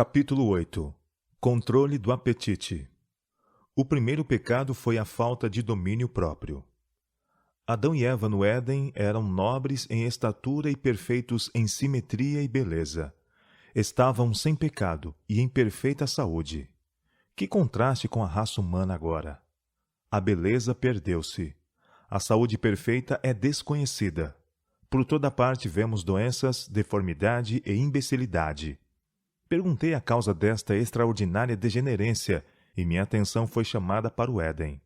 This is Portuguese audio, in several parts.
Capítulo 8. Controle do apetite. O primeiro pecado foi a falta de domínio próprio. Adão e Eva no Éden eram nobres em estatura e perfeitos em simetria e beleza. Estavam sem pecado e em perfeita saúde. Que contraste com a raça humana agora! A beleza perdeu-se. A saúde perfeita é desconhecida. Por toda parte vemos doenças, deformidade e imbecilidade. Perguntei a causa desta extraordinária degenerência e minha atenção foi chamada para o Éden.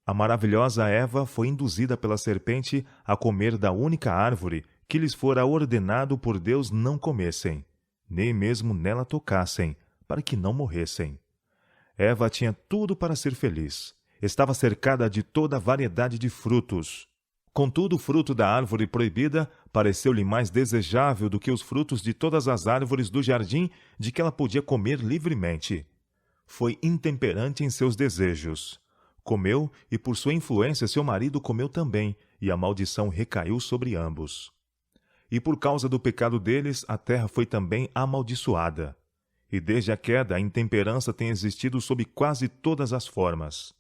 A maravilhosa Eva foi induzida pela serpente a comer da única árvore que lhes fora ordenado por Deus não comessem, nem mesmo nela tocassem, para que não morressem. Eva tinha tudo para ser feliz. Estava cercada de toda a variedade de frutos. Contudo, o fruto da árvore proibida pareceu-lhe mais desejável do que os frutos de todas as árvores do jardim de que ela podia comer livremente. Foi intemperante em seus desejos. Comeu, e por sua influência seu marido comeu também, e a maldição recaiu sobre ambos. E por causa do pecado deles, a terra foi também amaldiçoada. E desde a queda, a intemperança tem existido sob quase todas as formas.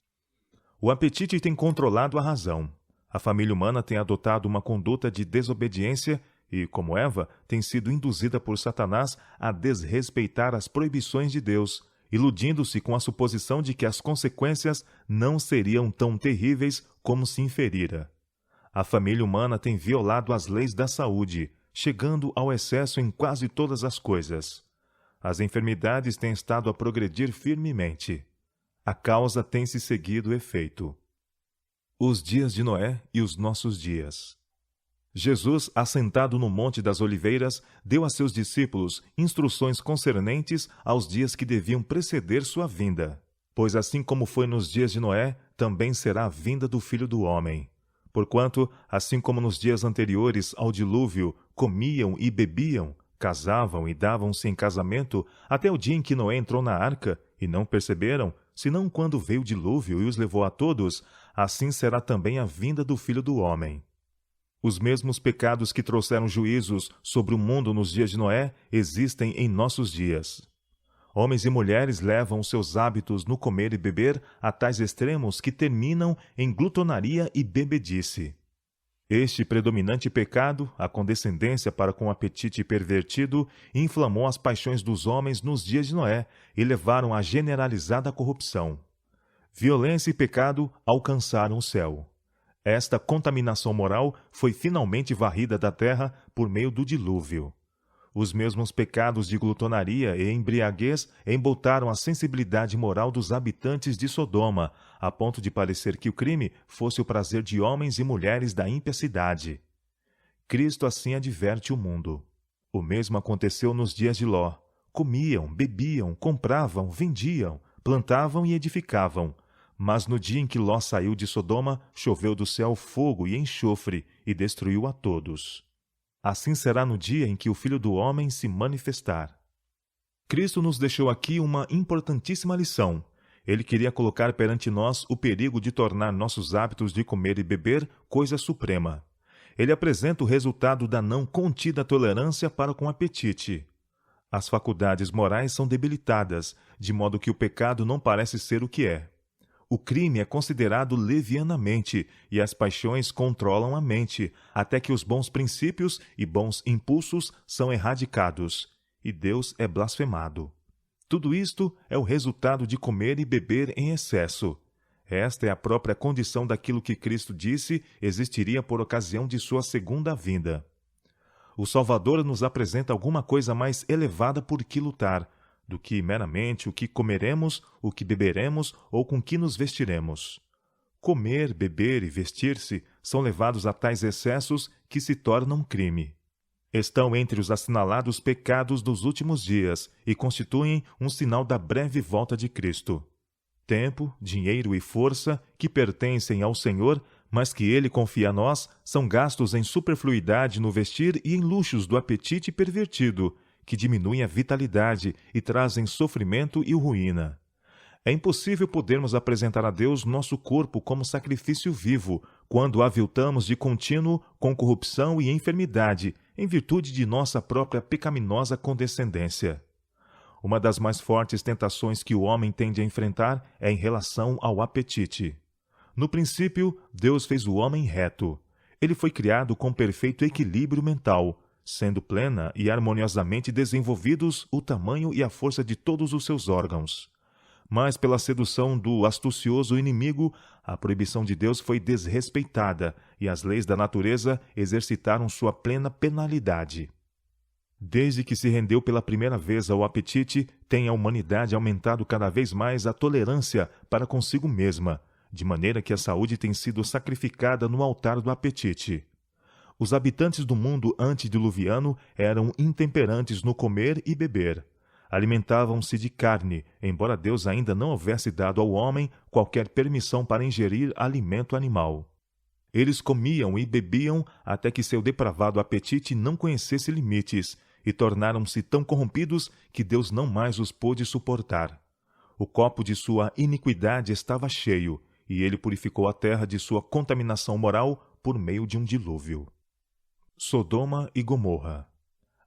O apetite tem controlado a razão. A família humana tem adotado uma conduta de desobediência e, como Eva, tem sido induzida por Satanás a desrespeitar as proibições de Deus, iludindo-se com a suposição de que as consequências não seriam tão terríveis como se inferira. A família humana tem violado as leis da saúde, chegando ao excesso em quase todas as coisas. As enfermidades têm estado a progredir firmemente. A causa tem se seguido o efeito. Os dias de Noé e os nossos dias. Jesus, assentado no Monte das Oliveiras, deu a seus discípulos instruções concernentes aos dias que deviam preceder sua vinda. Pois assim como foi nos dias de Noé, também será a vinda do Filho do Homem. Porquanto, assim como nos dias anteriores ao dilúvio, comiam e bebiam, casavam e davam-se em casamento, até o dia em que Noé entrou na arca, e não perceberam, senão quando veio o dilúvio e os levou a todos, assim será também a vinda do Filho do Homem. Os mesmos pecados que trouxeram juízos sobre o mundo nos dias de Noé existem em nossos dias. Homens e mulheres levam os seus hábitos no comer e beber a tais extremos que terminam em glutonaria e bebedice. Este predominante pecado, a condescendência para com o apetite pervertido, inflamou as paixões dos homens nos dias de Noé e levaram à generalizada corrupção. Violência e pecado alcançaram o céu. Esta contaminação moral foi finalmente varrida da terra por meio do dilúvio. Os mesmos pecados de glutonaria e embriaguez emboltaram a sensibilidade moral dos habitantes de Sodoma, a ponto de parecer que o crime fosse o prazer de homens e mulheres da ímpia cidade. Cristo assim adverte o mundo. O mesmo aconteceu nos dias de Ló. Comiam, bebiam, compravam, vendiam, plantavam e edificavam. Mas no dia em que Ló saiu de Sodoma, choveu do céu fogo e enxofre e destruiu a todos. Assim será no dia em que o Filho do Homem se manifestar. Cristo nos deixou aqui uma importantíssima lição. Ele queria colocar perante nós o perigo de tornar nossos hábitos de comer e beber coisa suprema. Ele apresenta o resultado da não contida tolerância para com o apetite. As faculdades morais são debilitadas, de modo que o pecado não parece ser o que é. O crime é considerado levianamente e as paixões controlam a mente, até que os bons princípios e bons impulsos são erradicados, e Deus é blasfemado. Tudo isto é o resultado de comer e beber em excesso. Esta é a própria condição daquilo que Cristo disse existiria por ocasião de sua segunda vinda. O Salvador nos apresenta alguma coisa mais elevada por que lutar, do que meramente o que comeremos, o que beberemos ou com que nos vestiremos. Comer, beber e vestir-se são levados a tais excessos que se tornam crime. Estão entre os assinalados pecados dos últimos dias e constituem um sinal da breve volta de Cristo. Tempo, dinheiro e força, que pertencem ao Senhor, mas que Ele confia a nós, são gastos em superfluidade no vestir e em luxos do apetite pervertido, que diminuem a vitalidade e trazem sofrimento e ruína. É impossível podermos apresentar a Deus nosso corpo como sacrifício vivo, quando o aviltamos de contínuo com corrupção e enfermidade, em virtude de nossa própria pecaminosa condescendência. Uma das mais fortes tentações que o homem tende a enfrentar é em relação ao apetite. No princípio, Deus fez o homem reto. Ele foi criado com perfeito equilíbrio mental, sendo plena e harmoniosamente desenvolvidos o tamanho e a força de todos os seus órgãos. Mas pela sedução do astucioso inimigo, a proibição de Deus foi desrespeitada e as leis da natureza exercitaram sua plena penalidade. Desde que se rendeu pela primeira vez ao apetite, tem a humanidade aumentado cada vez mais a tolerância para consigo mesma, de maneira que a saúde tem sido sacrificada no altar do apetite. Os habitantes do mundo antediluviano eram intemperantes no comer e beber. Alimentavam-se de carne, embora Deus ainda não houvesse dado ao homem qualquer permissão para ingerir alimento animal. Eles comiam e bebiam até que seu depravado apetite não conhecesse limites, e tornaram-se tão corrompidos que Deus não mais os pôde suportar. O copo de sua iniquidade estava cheio, e ele purificou a terra de sua contaminação moral por meio de um dilúvio. Sodoma e Gomorra.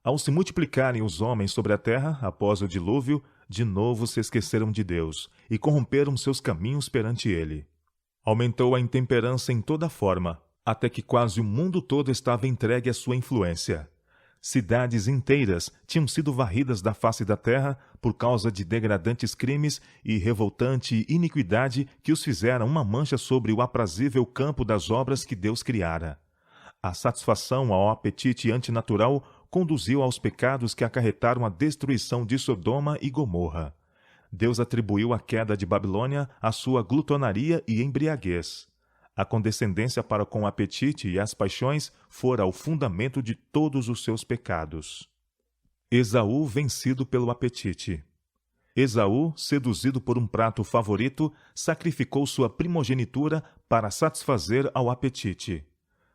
Ao se multiplicarem os homens sobre a terra após o dilúvio, de novo se esqueceram de Deus e corromperam seus caminhos perante ele. Aumentou a intemperança em toda forma, até que quase o mundo todo estava entregue à sua influência. Cidades inteiras tinham sido varridas da face da terra por causa de degradantes crimes e revoltante iniquidade que os fizeram uma mancha sobre o aprazível campo das obras que Deus criara. A satisfação ao apetite antinatural conduziu aos pecados que acarretaram a destruição de Sodoma e Gomorra. Deus atribuiu a queda de Babilônia à sua glutonaria e embriaguez. A condescendência para com o apetite e as paixões fora o fundamento de todos os seus pecados. Esaú vencido pelo apetite. Esaú, seduzido por um prato favorito, sacrificou sua primogenitura para satisfazer ao apetite.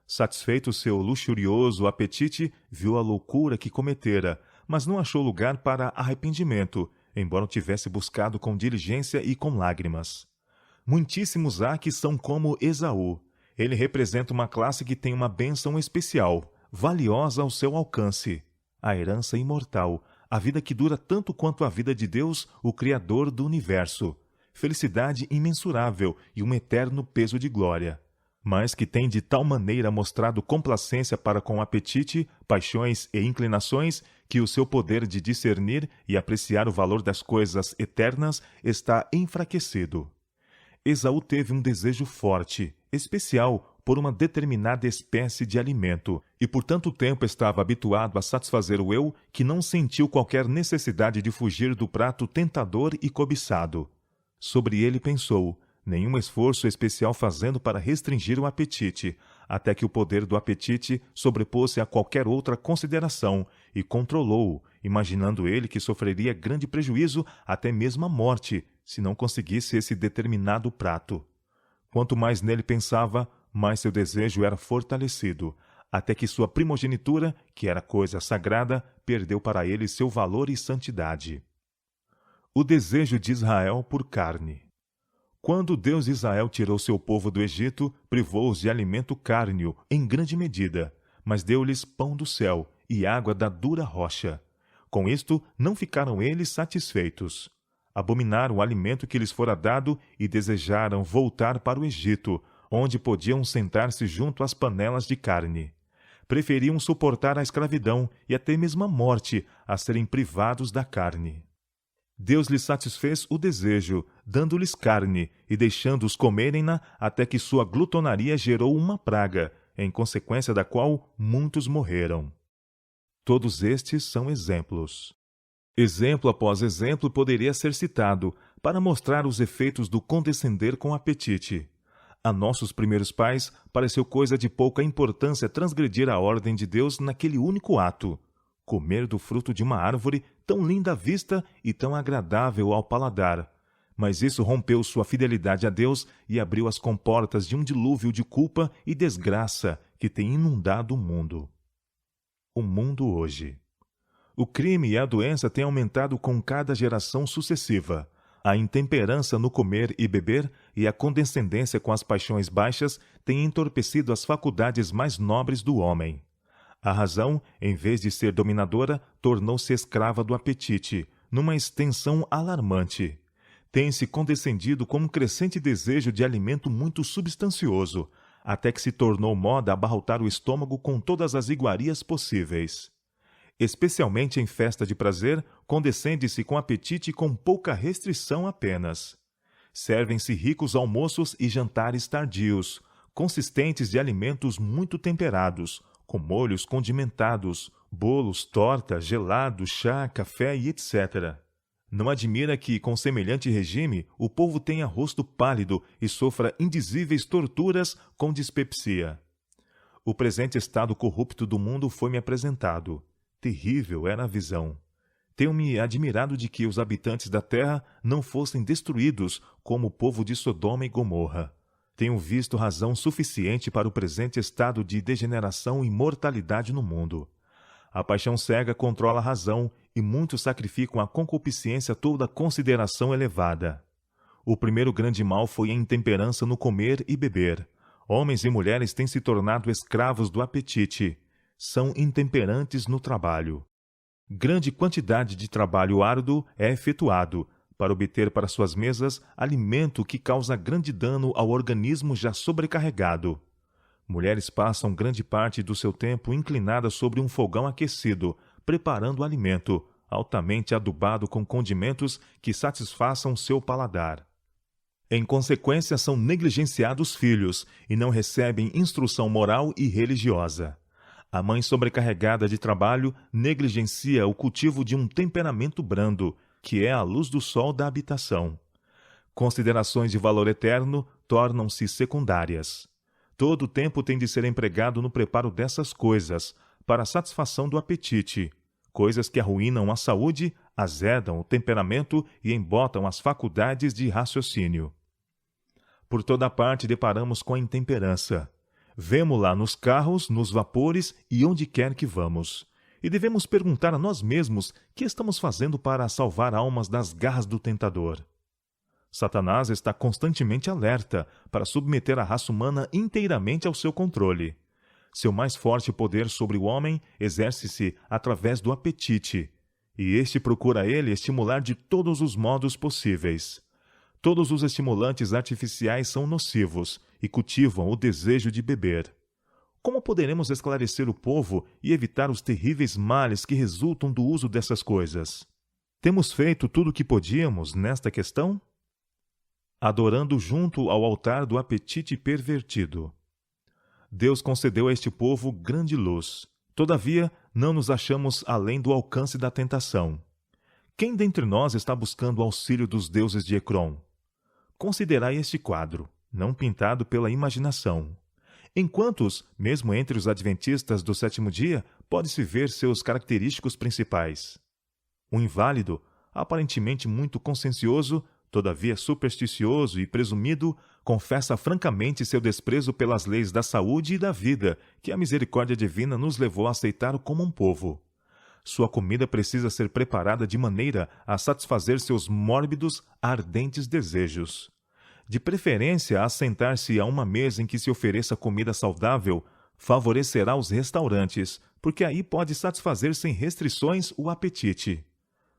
Satisfeito seu luxurioso apetite, viu a loucura que cometera, mas não achou lugar para arrependimento, embora o tivesse buscado com diligência e com lágrimas. Muitíssimos há que são como Esaú. Ele representa uma classe que tem uma bênção especial, valiosa ao seu alcance: a herança imortal, a vida que dura tanto quanto a vida de Deus, o Criador do universo, felicidade imensurável e um eterno peso de glória. Mas que tem de tal maneira mostrado complacência para com apetite, paixões e inclinações, que o seu poder de discernir e apreciar o valor das coisas eternas está enfraquecido. Esaú teve um desejo forte, especial, por uma determinada espécie de alimento, e por tanto tempo estava habituado a satisfazer o eu, que não sentiu qualquer necessidade de fugir do prato tentador e cobiçado. Sobre ele pensou, nenhum esforço especial fazendo para restringir o apetite, até que o poder do apetite sobrepôs-se a qualquer outra consideração e controlou-o, imaginando ele que sofreria grande prejuízo, até mesmo a morte, se não conseguisse esse determinado prato. Quanto mais nele pensava, mais seu desejo era fortalecido, até que sua primogenitura, que era coisa sagrada, perdeu para ele seu valor e santidade. O desejo de Israel por carne. Quando Deus de Israel tirou seu povo do Egito, privou-os de alimento cárneo, em grande medida, mas deu-lhes pão do céu e água da dura rocha. Com isto, não ficaram eles satisfeitos. Abominaram o alimento que lhes fora dado e desejaram voltar para o Egito, onde podiam sentar-se junto às panelas de carne. Preferiam suportar a escravidão e até mesmo a morte a serem privados da carne. Deus lhes satisfez o desejo, dando-lhes carne e deixando-os comerem-na até que sua glutonaria gerou uma praga, em consequência da qual muitos morreram. Todos estes são exemplos. Exemplo após exemplo poderia ser citado para mostrar os efeitos do condescender com apetite. A nossos primeiros pais pareceu coisa de pouca importância transgredir a ordem de Deus naquele único ato: comer do fruto de uma árvore tão linda à vista e tão agradável ao paladar. Mas isso rompeu sua fidelidade a Deus e abriu as comportas de um dilúvio de culpa e desgraça que tem inundado o mundo. O mundo hoje. O crime e a doença têm aumentado com cada geração sucessiva. A intemperança no comer e beber e a condescendência com as paixões baixas têm entorpecido as faculdades mais nobres do homem. A razão, em vez de ser dominadora, tornou-se escrava do apetite, numa extensão alarmante. Tem-se condescendido com um crescente desejo de alimento muito substancioso, até que se tornou moda abarrotar o estômago com todas as iguarias possíveis. Especialmente em festa de prazer, condescende-se com apetite e com pouca restrição apenas. Servem-se ricos almoços e jantares tardios, consistentes de alimentos muito temperados, com molhos condimentados, bolos, torta, gelado, chá, café e etc. Não admira que, com semelhante regime, o povo tenha rosto pálido e sofra indizíveis torturas com dispepsia. O presente estado corrupto do mundo foi-me apresentado. Terrível era a visão. Tenho-me admirado de que os habitantes da terra não fossem destruídos como o povo de Sodoma e Gomorra. Tenho visto razão suficiente para o presente estado de degeneração e mortalidade no mundo. A paixão cega controla a razão e muitos sacrificam à concupiscência toda a consideração elevada. O primeiro grande mal foi a intemperança no comer e beber. Homens e mulheres têm se tornado escravos do apetite. São intemperantes no trabalho. Grande quantidade de trabalho árduo é efetuado para obter para suas mesas alimento que causa grande dano ao organismo já sobrecarregado. Mulheres passam grande parte do seu tempo inclinadas sobre um fogão aquecido, preparando alimento, altamente adubado com condimentos que satisfaçam seu paladar. Em consequência, são negligenciados filhos e não recebem instrução moral e religiosa. A mãe sobrecarregada de trabalho negligencia o cultivo de um temperamento brando, que é a luz do sol da habitação. Considerações de valor eterno tornam-se secundárias. Todo o tempo tem de ser empregado no preparo dessas coisas, para a satisfação do apetite, coisas que arruinam a saúde, azedam o temperamento e embotam as faculdades de raciocínio. Por toda parte deparamos com a intemperança. Vemo-la nos carros, nos vapores e onde quer que vamos. E devemos perguntar a nós mesmos que estamos fazendo para salvar almas das garras do tentador. Satanás está constantemente alerta para submeter a raça humana inteiramente ao seu controle. Seu mais forte poder sobre o homem exerce-se através do apetite, e este procura ele estimular de todos os modos possíveis. Todos os estimulantes artificiais são nocivos e cultivam o desejo de beber. Como poderemos esclarecer o povo e evitar os terríveis males que resultam do uso dessas coisas? Temos feito tudo o que podíamos nesta questão? Adorando junto ao altar do apetite pervertido. Deus concedeu a este povo grande luz. Todavia, não nos achamos além do alcance da tentação. Quem dentre nós está buscando o auxílio dos deuses de Ecrom? Considerai este quadro, não pintado pela imaginação. Em quantos, mesmo entre os adventistas do sétimo dia, pode-se ver seus característicos principais? Um inválido, aparentemente muito consciencioso, todavia supersticioso e presumido, confessa francamente seu desprezo pelas leis da saúde e da vida que a misericórdia divina nos levou a aceitar como um povo. Sua comida precisa ser preparada de maneira a satisfazer seus mórbidos, ardentes desejos. De preferência, assentar-se a uma mesa em que se ofereça comida saudável favorecerá os restaurantes, porque aí pode satisfazer sem restrições o apetite.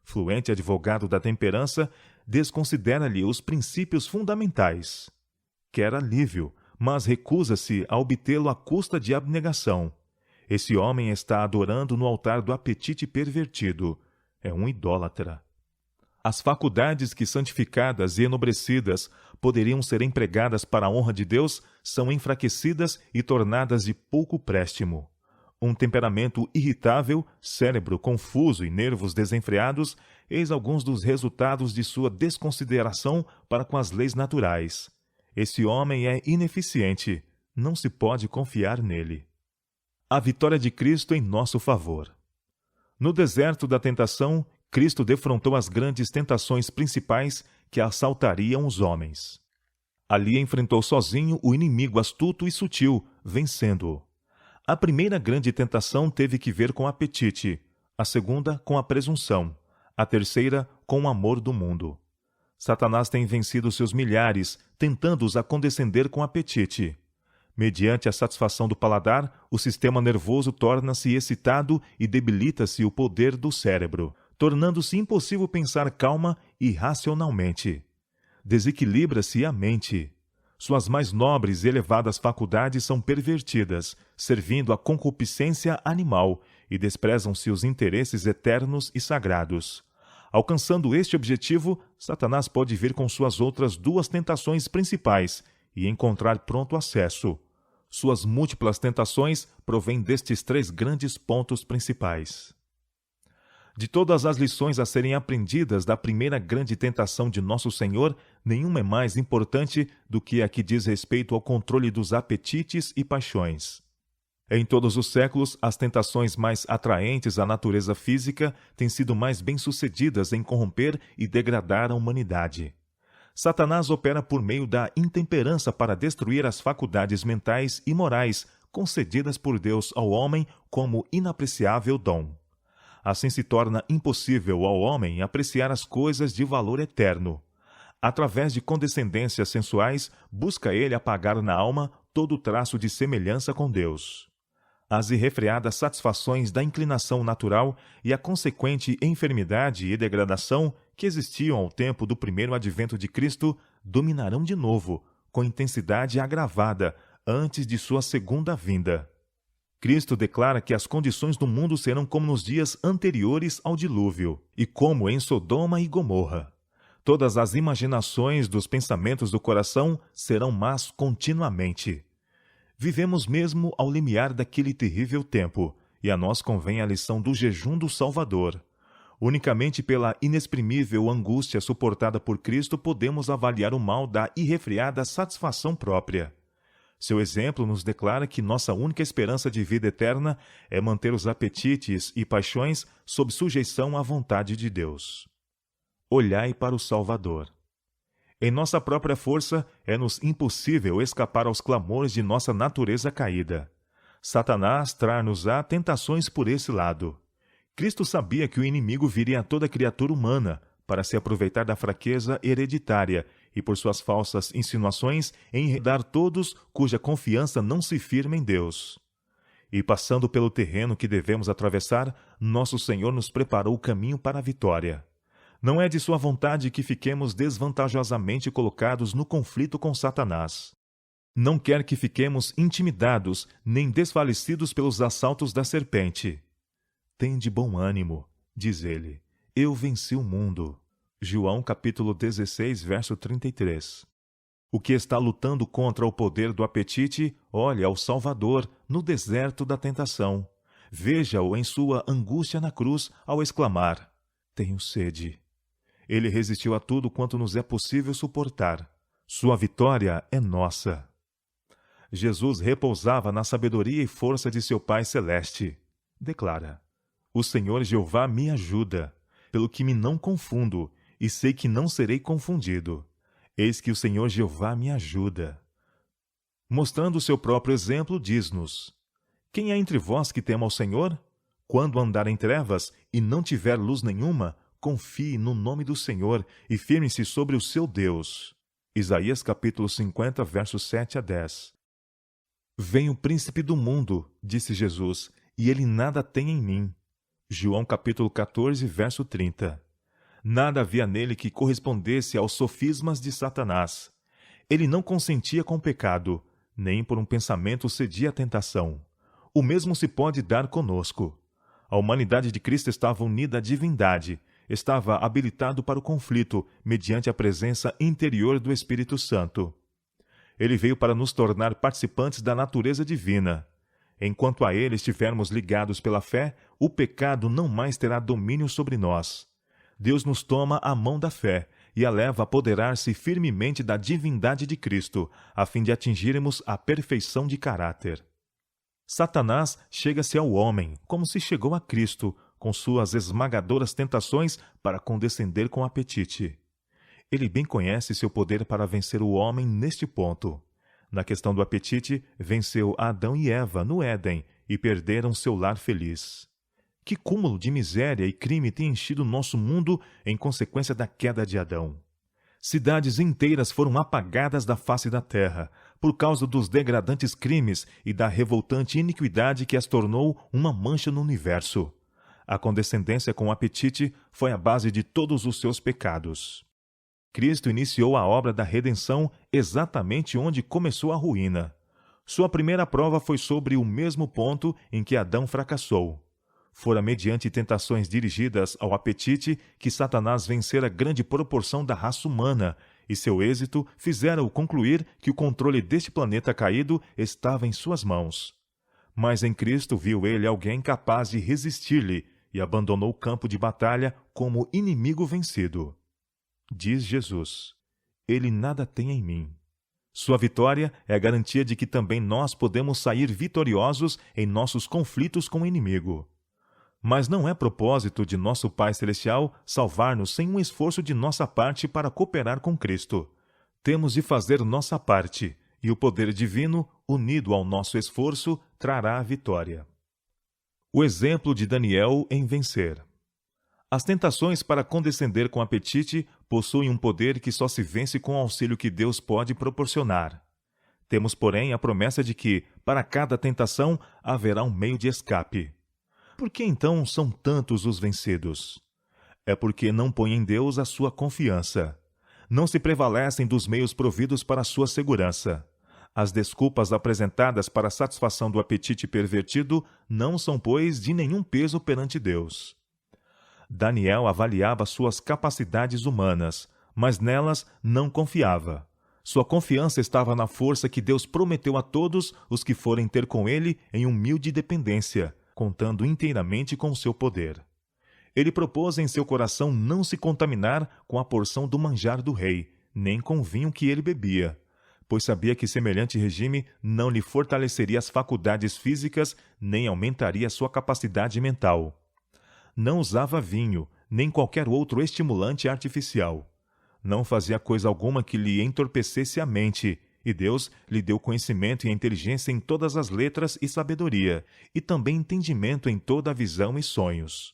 Fluente advogado da temperança, desconsidera-lhe os princípios fundamentais. Quer alívio, mas recusa-se a obtê-lo à custa de abnegação. Esse homem está adorando no altar do apetite pervertido. É um idólatra. As faculdades que, santificadas e enobrecidas, poderiam ser empregadas para a honra de Deus, são enfraquecidas e tornadas de pouco préstimo. Um temperamento irritável, cérebro confuso e nervos desenfreados, eis alguns dos resultados de sua desconsideração para com as leis naturais. Esse homem é ineficiente, não se pode confiar nele. A vitória de Cristo em nosso favor. No deserto da tentação, Cristo defrontou as grandes tentações principais que assaltariam os homens. Ali enfrentou sozinho o inimigo astuto e sutil, vencendo-o. A primeira grande tentação teve que ver com o apetite, a segunda com a presunção, a terceira com o amor do mundo. Satanás tem vencido seus milhares, tentando-os a condescender com apetite. Mediante a satisfação do paladar, o sistema nervoso torna-se excitado e debilita-se o poder do cérebro. tornando-se impossível pensar calma e racionalmente. Desequilibra-se a mente. Suas mais nobres e elevadas faculdades são pervertidas, servindo à concupiscência animal, e desprezam-se os interesses eternos e sagrados. Alcançando este objetivo, Satanás pode vir com suas outras duas tentações principais e encontrar pronto acesso. Suas múltiplas tentações provêm destes três grandes pontos principais. De todas as lições a serem aprendidas da primeira grande tentação de Nosso Senhor, nenhuma é mais importante do que a que diz respeito ao controle dos apetites e paixões. Em todos os séculos, as tentações mais atraentes à natureza física têm sido mais bem-sucedidas em corromper e degradar a humanidade. Satanás opera por meio da intemperança para destruir as faculdades mentais e morais concedidas por Deus ao homem como inapreciável dom. Assim se torna impossível ao homem apreciar as coisas de valor eterno. Através de condescendências sensuais, busca ele apagar na alma todo traço de semelhança com Deus. As irrefreadas satisfações da inclinação natural e a consequente enfermidade e degradação que existiam ao tempo do primeiro advento de Cristo dominarão de novo, com intensidade agravada, antes de sua segunda vinda. Cristo declara que as condições do mundo serão como nos dias anteriores ao dilúvio, e como em Sodoma e Gomorra. Todas as imaginações dos pensamentos do coração serão más continuamente. Vivemos mesmo ao limiar daquele terrível tempo, e a nós convém a lição do jejum do Salvador. Unicamente pela inexprimível angústia suportada por Cristo podemos avaliar o mal da irrefreada satisfação própria. Seu exemplo nos declara que nossa única esperança de vida eterna é manter os apetites e paixões sob sujeição à vontade de Deus. Olhai para o Salvador. Em nossa própria força, é-nos impossível escapar aos clamores de nossa natureza caída. Satanás traz-nos-á tentações por esse lado. Cristo sabia que o inimigo viria a toda criatura humana para se aproveitar da fraqueza hereditária e, por suas falsas insinuações, enredar todos cuja confiança não se firma em Deus. E, passando pelo terreno que devemos atravessar, nosso Senhor nos preparou o caminho para a vitória. Não é de sua vontade que fiquemos desvantajosamente colocados no conflito com Satanás. Não quer que fiquemos intimidados nem desfalecidos pelos assaltos da serpente. Tende bom ânimo, diz ele, eu venci o mundo. João capítulo 16, verso 33. O que está lutando contra o poder do apetite, olha ao Salvador no deserto da tentação. Veja-o em sua angústia na cruz ao exclamar, tenho sede. Ele resistiu a tudo quanto nos é possível suportar. Sua vitória é nossa. Jesus repousava na sabedoria e força de seu Pai Celeste. Declara, o Senhor Jeová me ajuda, pelo que me não confundo, e sei que não serei confundido. Eis que o Senhor Jeová me ajuda. Mostrando o seu próprio exemplo, diz-nos, quem é entre vós que tema ao Senhor? Quando andar em trevas e não tiver luz nenhuma, confie no nome do Senhor e firme-se sobre o seu Deus. Isaías capítulo 50, versos 7 a 10. Vem o príncipe do mundo, disse Jesus, e ele nada tem em mim. João capítulo 14, verso 30. Nada havia nele que correspondesse aos sofismas de Satanás. Ele não consentia com o pecado, nem por um pensamento cedia à tentação. O mesmo se pode dar conosco. A humanidade de Cristo estava unida à divindade, estava habilitado para o conflito, mediante a presença interior do Espírito Santo. Ele veio para nos tornar participantes da natureza divina. Enquanto a ele estivermos ligados pela fé, o pecado não mais terá domínio sobre nós. Deus nos toma a mão da fé e a leva a apoderar-se firmemente da divindade de Cristo, a fim de atingirmos a perfeição de caráter. Satanás chega-se ao homem, como se chegou a Cristo, com suas esmagadoras tentações para condescender com o apetite. Ele bem conhece seu poder para vencer o homem neste ponto. Na questão do apetite, venceu Adão e Eva no Éden e perderam seu lar feliz. Que cúmulo de miséria e crime tem enchido nosso mundo em consequência da queda de Adão. Cidades inteiras foram apagadas da face da terra, por causa dos degradantes crimes e da revoltante iniquidade que as tornou uma mancha no universo. A condescendência com o apetite foi a base de todos os seus pecados. Cristo iniciou a obra da redenção exatamente onde começou a ruína. Sua primeira prova foi sobre o mesmo ponto em que Adão fracassou. Fora mediante tentações dirigidas ao apetite que Satanás vencera grande proporção da raça humana, e seu êxito fizera-o concluir que o controle deste planeta caído estava em suas mãos. Mas em Cristo viu ele alguém capaz de resistir-lhe e abandonou o campo de batalha como inimigo vencido. Diz Jesus: Ele nada tem em mim. Sua vitória é a garantia de que também nós podemos sair vitoriosos em nossos conflitos com o inimigo. Mas não é propósito de nosso Pai Celestial salvar-nos sem um esforço de nossa parte para cooperar com Cristo. Temos de fazer nossa parte, e o poder divino, unido ao nosso esforço, trará a vitória. O exemplo de Daniel em vencer. As tentações para condescender com apetite possuem um poder que só se vence com o auxílio que Deus pode proporcionar. Temos, porém, a promessa de que, para cada tentação, haverá um meio de escape. Por que então são tantos os vencidos? É porque não põem em Deus a sua confiança. Não se prevalecem dos meios providos para a sua segurança. As desculpas apresentadas para a satisfação do apetite pervertido não são, pois, de nenhum peso perante Deus. Daniel avaliava suas capacidades humanas, mas nelas não confiava. Sua confiança estava na força que Deus prometeu a todos os que forem ter com ele em humilde dependência, contando inteiramente com seu poder. Ele propôs em seu coração não se contaminar com a porção do manjar do rei, nem com o vinho que ele bebia, pois sabia que semelhante regime não lhe fortaleceria as faculdades físicas, nem aumentaria sua capacidade mental. Não usava vinho, nem qualquer outro estimulante artificial. Não fazia coisa alguma que lhe entorpecesse a mente, e Deus lhe deu conhecimento e inteligência em todas as letras e sabedoria, e também entendimento em toda a visão e sonhos.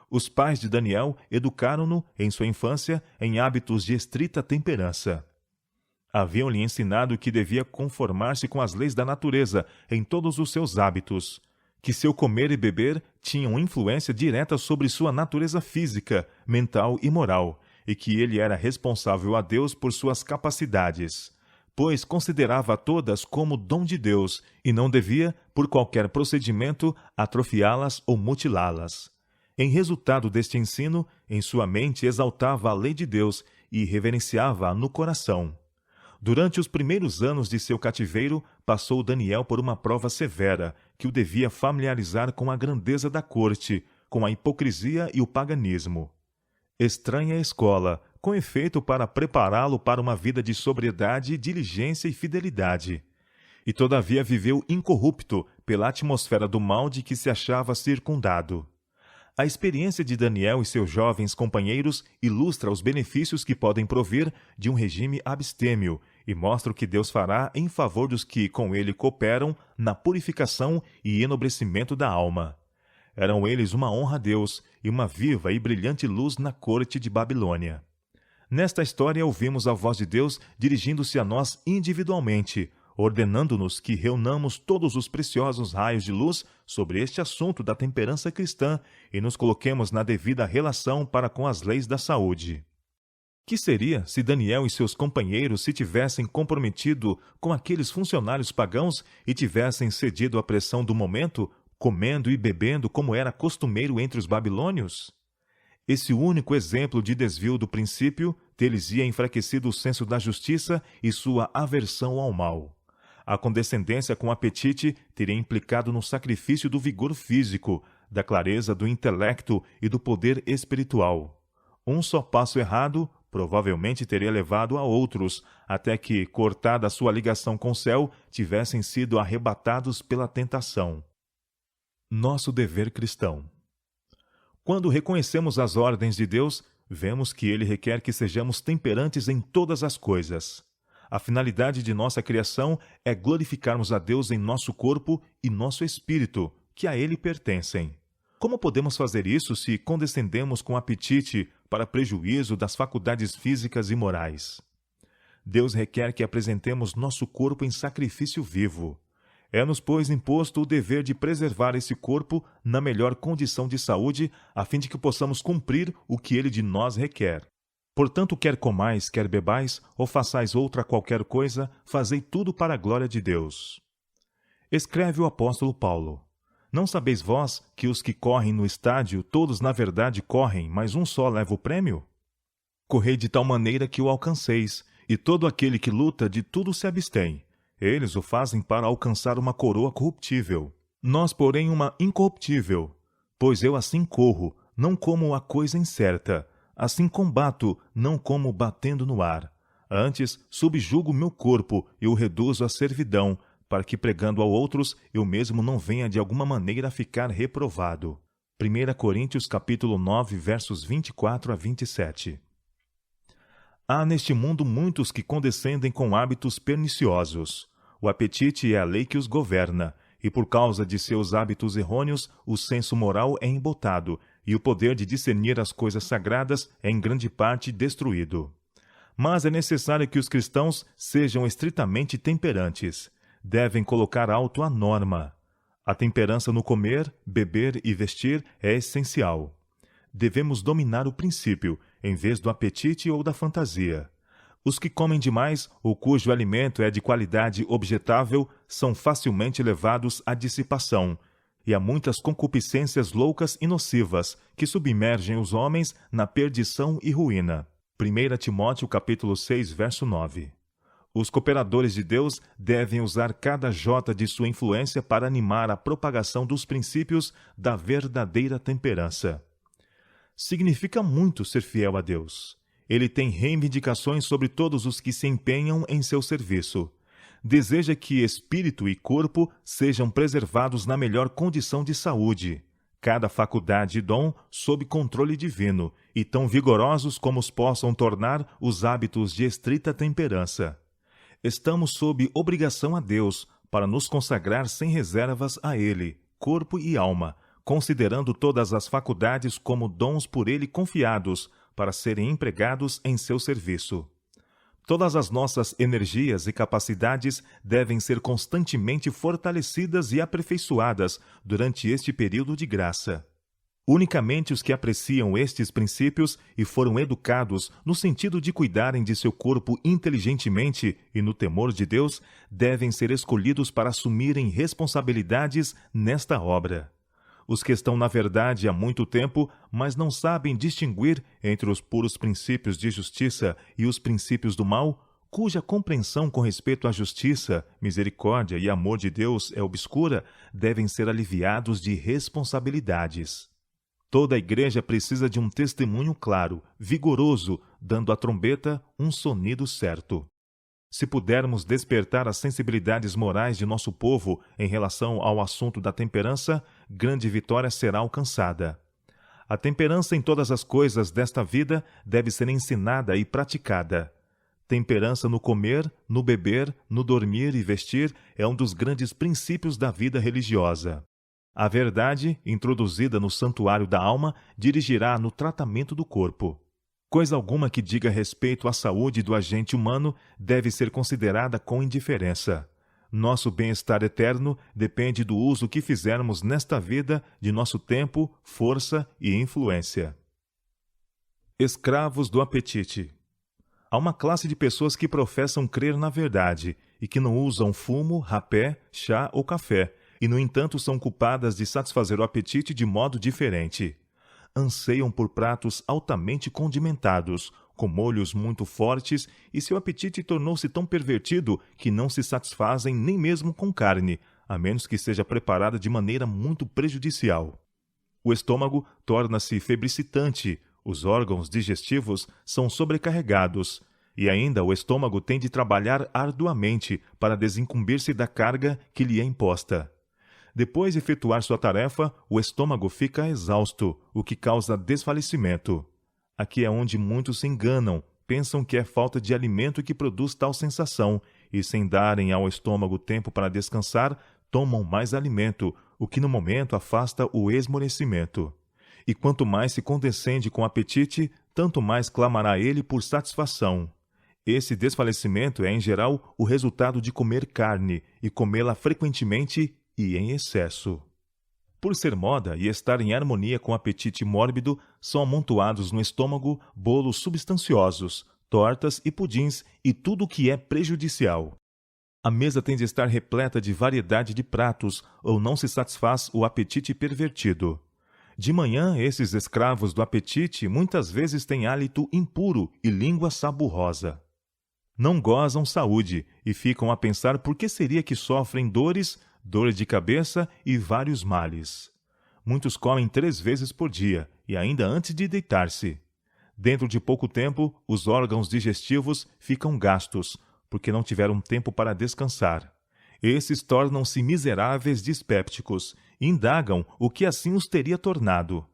Os pais de Daniel educaram-no, em sua infância, em hábitos de estrita temperança. Haviam-lhe ensinado que devia conformar-se com as leis da natureza em todos os seus hábitos, que seu comer e beber tinham influência direta sobre sua natureza física, mental e moral, e que ele era responsável a Deus por suas capacidades, pois considerava todas como dom de Deus e não devia, por qualquer procedimento, atrofiá-las ou mutilá-las. Em resultado deste ensino, em sua mente exaltava a lei de Deus e reverenciava-a no coração. Durante os primeiros anos de seu cativeiro, passou Daniel por uma prova severa, que o devia familiarizar com a grandeza da corte, com a hipocrisia e o paganismo. Estranha escola, com efeito para prepará-lo para uma vida de sobriedade, diligência e fidelidade. E todavia viveu incorrupto pela atmosfera do mal de que se achava circundado. A experiência de Daniel e seus jovens companheiros ilustra os benefícios que podem provir de um regime abstêmio e mostra o que Deus fará em favor dos que com ele cooperam na purificação e enobrecimento da alma. Eram eles uma honra a Deus e uma viva e brilhante luz na corte de Babilônia. Nesta história ouvimos a voz de Deus dirigindo-se a nós individualmente, ordenando-nos que reunamos todos os preciosos raios de luz sobre este assunto da temperança cristã e nos coloquemos na devida relação para com as leis da saúde. Que seria se Daniel e seus companheiros se tivessem comprometido com aqueles funcionários pagãos e tivessem cedido à pressão do momento, comendo e bebendo como era costumeiro entre os babilônios? Esse único exemplo de desvio do princípio ter-lhes-ia enfraquecido o senso da justiça e sua aversão ao mal. A condescendência com o apetite teria implicado no sacrifício do vigor físico, da clareza do intelecto e do poder espiritual. Um só passo errado provavelmente teria levado a outros, até que, cortada a sua ligação com o céu, tivessem sido arrebatados pela tentação. Nosso dever cristão. Quando reconhecemos as ordens de Deus, vemos que Ele requer que sejamos temperantes em todas as coisas. A finalidade de nossa criação é glorificarmos a Deus em nosso corpo e nosso espírito, que a Ele pertencem. Como podemos fazer isso se condescendemos com apetite para prejuízo das faculdades físicas e morais? Deus requer que apresentemos nosso corpo em sacrifício vivo. É-nos, pois, imposto o dever de preservar esse corpo na melhor condição de saúde, a fim de que possamos cumprir o que ele de nós requer. Portanto, quer comais, quer bebais, ou façais outra qualquer coisa, fazei tudo para a glória de Deus. Escreve o apóstolo Paulo: Não sabeis vós que os que correm no estádio, todos na verdade correm, mas um só leva o prêmio? Correi de tal maneira que o alcanceis, e todo aquele que luta de tudo se abstém. Eles o fazem para alcançar uma coroa corruptível. Nós, porém, uma incorruptível. Pois eu assim corro, não como a coisa incerta. Assim combato, não como batendo no ar. Antes, subjugo meu corpo e o reduzo à servidão, para que, pregando a outros, eu mesmo não venha de alguma maneira a ficar reprovado. 1 Coríntios capítulo 9, versos 24 a 27. Há neste mundo muitos que condescendem com hábitos perniciosos. O apetite é a lei que os governa, e por causa de seus hábitos errôneos, o senso moral é embotado, e o poder de discernir as coisas sagradas é em grande parte destruído. Mas é necessário que os cristãos sejam estritamente temperantes. Devem colocar alto a norma. A temperança no comer, beber e vestir é essencial. Devemos dominar o princípio, em vez do apetite ou da fantasia. Os que comem demais, ou cujo alimento é de qualidade objetável, são facilmente levados à dissipação, e há muitas concupiscências loucas e nocivas que submergem os homens na perdição e ruína. 1 Timóteo capítulo 6, verso 9. Os cooperadores de Deus devem usar cada jota de sua influência para animar a propagação dos princípios da verdadeira temperança. Significa muito ser fiel a Deus. Ele tem reivindicações sobre todos os que se empenham em seu serviço. Deseja que espírito e corpo sejam preservados na melhor condição de saúde, cada faculdade e dom sob controle divino, e tão vigorosos como os possam tornar os hábitos de estrita temperança. Estamos sob obrigação a Deus para nos consagrar sem reservas a Ele, corpo e alma, considerando todas as faculdades como dons por Ele confiados para serem empregados em seu serviço. Todas as nossas energias e capacidades devem ser constantemente fortalecidas e aperfeiçoadas durante este período de graça. Unicamente os que apreciam estes princípios e foram educados no sentido de cuidarem de seu corpo inteligentemente e no temor de Deus, devem ser escolhidos para assumirem responsabilidades nesta obra. Os que estão na verdade há muito tempo, mas não sabem distinguir entre os puros princípios de justiça e os princípios do mal, cuja compreensão com respeito à justiça, misericórdia e amor de Deus é obscura, devem ser aliviados de responsabilidades. Toda a igreja precisa de um testemunho claro, vigoroso, dando à trombeta um sonido certo. Se pudermos despertar as sensibilidades morais de nosso povo em relação ao assunto da temperança, grande vitória será alcançada. A temperança em todas as coisas desta vida deve ser ensinada e praticada. Temperança no comer, no beber, no dormir e vestir é um dos grandes princípios da vida religiosa. A verdade, introduzida no santuário da alma, dirigirá no tratamento do corpo. Coisa alguma que diga respeito à saúde do agente humano deve ser considerada com indiferença. Nosso bem-estar eterno depende do uso que fizermos nesta vida de nosso tempo, força e influência. Escravos do apetite. Há uma classe de pessoas que professam crer na verdade e que não usam fumo, rapé, chá ou café, e no entanto são culpadas de satisfazer o apetite de modo diferente. Anseiam por pratos altamente condimentados, com molhos muito fortes, e seu apetite tornou-se tão pervertido que não se satisfazem nem mesmo com carne, a menos que seja preparada de maneira muito prejudicial. O estômago torna-se febricitante, os órgãos digestivos são sobrecarregados, e ainda o estômago tem de trabalhar arduamente para desincumbir-se da carga que lhe é imposta. Depois de efetuar sua tarefa, o estômago fica exausto, o que causa desfalecimento. Aqui é onde muitos se enganam, pensam que é falta de alimento que produz tal sensação, e sem darem ao estômago tempo para descansar, tomam mais alimento, o que no momento afasta o esmorecimento. E quanto mais se condescende com o apetite, tanto mais clamará ele por satisfação. Esse desfalecimento é, em geral, o resultado de comer carne e comê-la frequentemente e em excesso. Por ser moda e estar em harmonia com o apetite mórbido, são amontoados no estômago bolos substanciosos, tortas e pudins e tudo o que é prejudicial. A mesa tem de estar repleta de variedade de pratos ou não se satisfaz o apetite pervertido. De manhã, esses escravos do apetite muitas vezes têm hálito impuro e língua saburrosa. Não gozam saúde e ficam a pensar por que seria que sofrem dores de cabeça e vários males. Muitos comem 3 vezes por dia e ainda antes de deitar-se. Dentro de pouco tempo, os órgãos digestivos ficam gastos, porque não tiveram tempo para descansar. Esses tornam-se miseráveis dispépticos e indagam o que assim os teria tornado.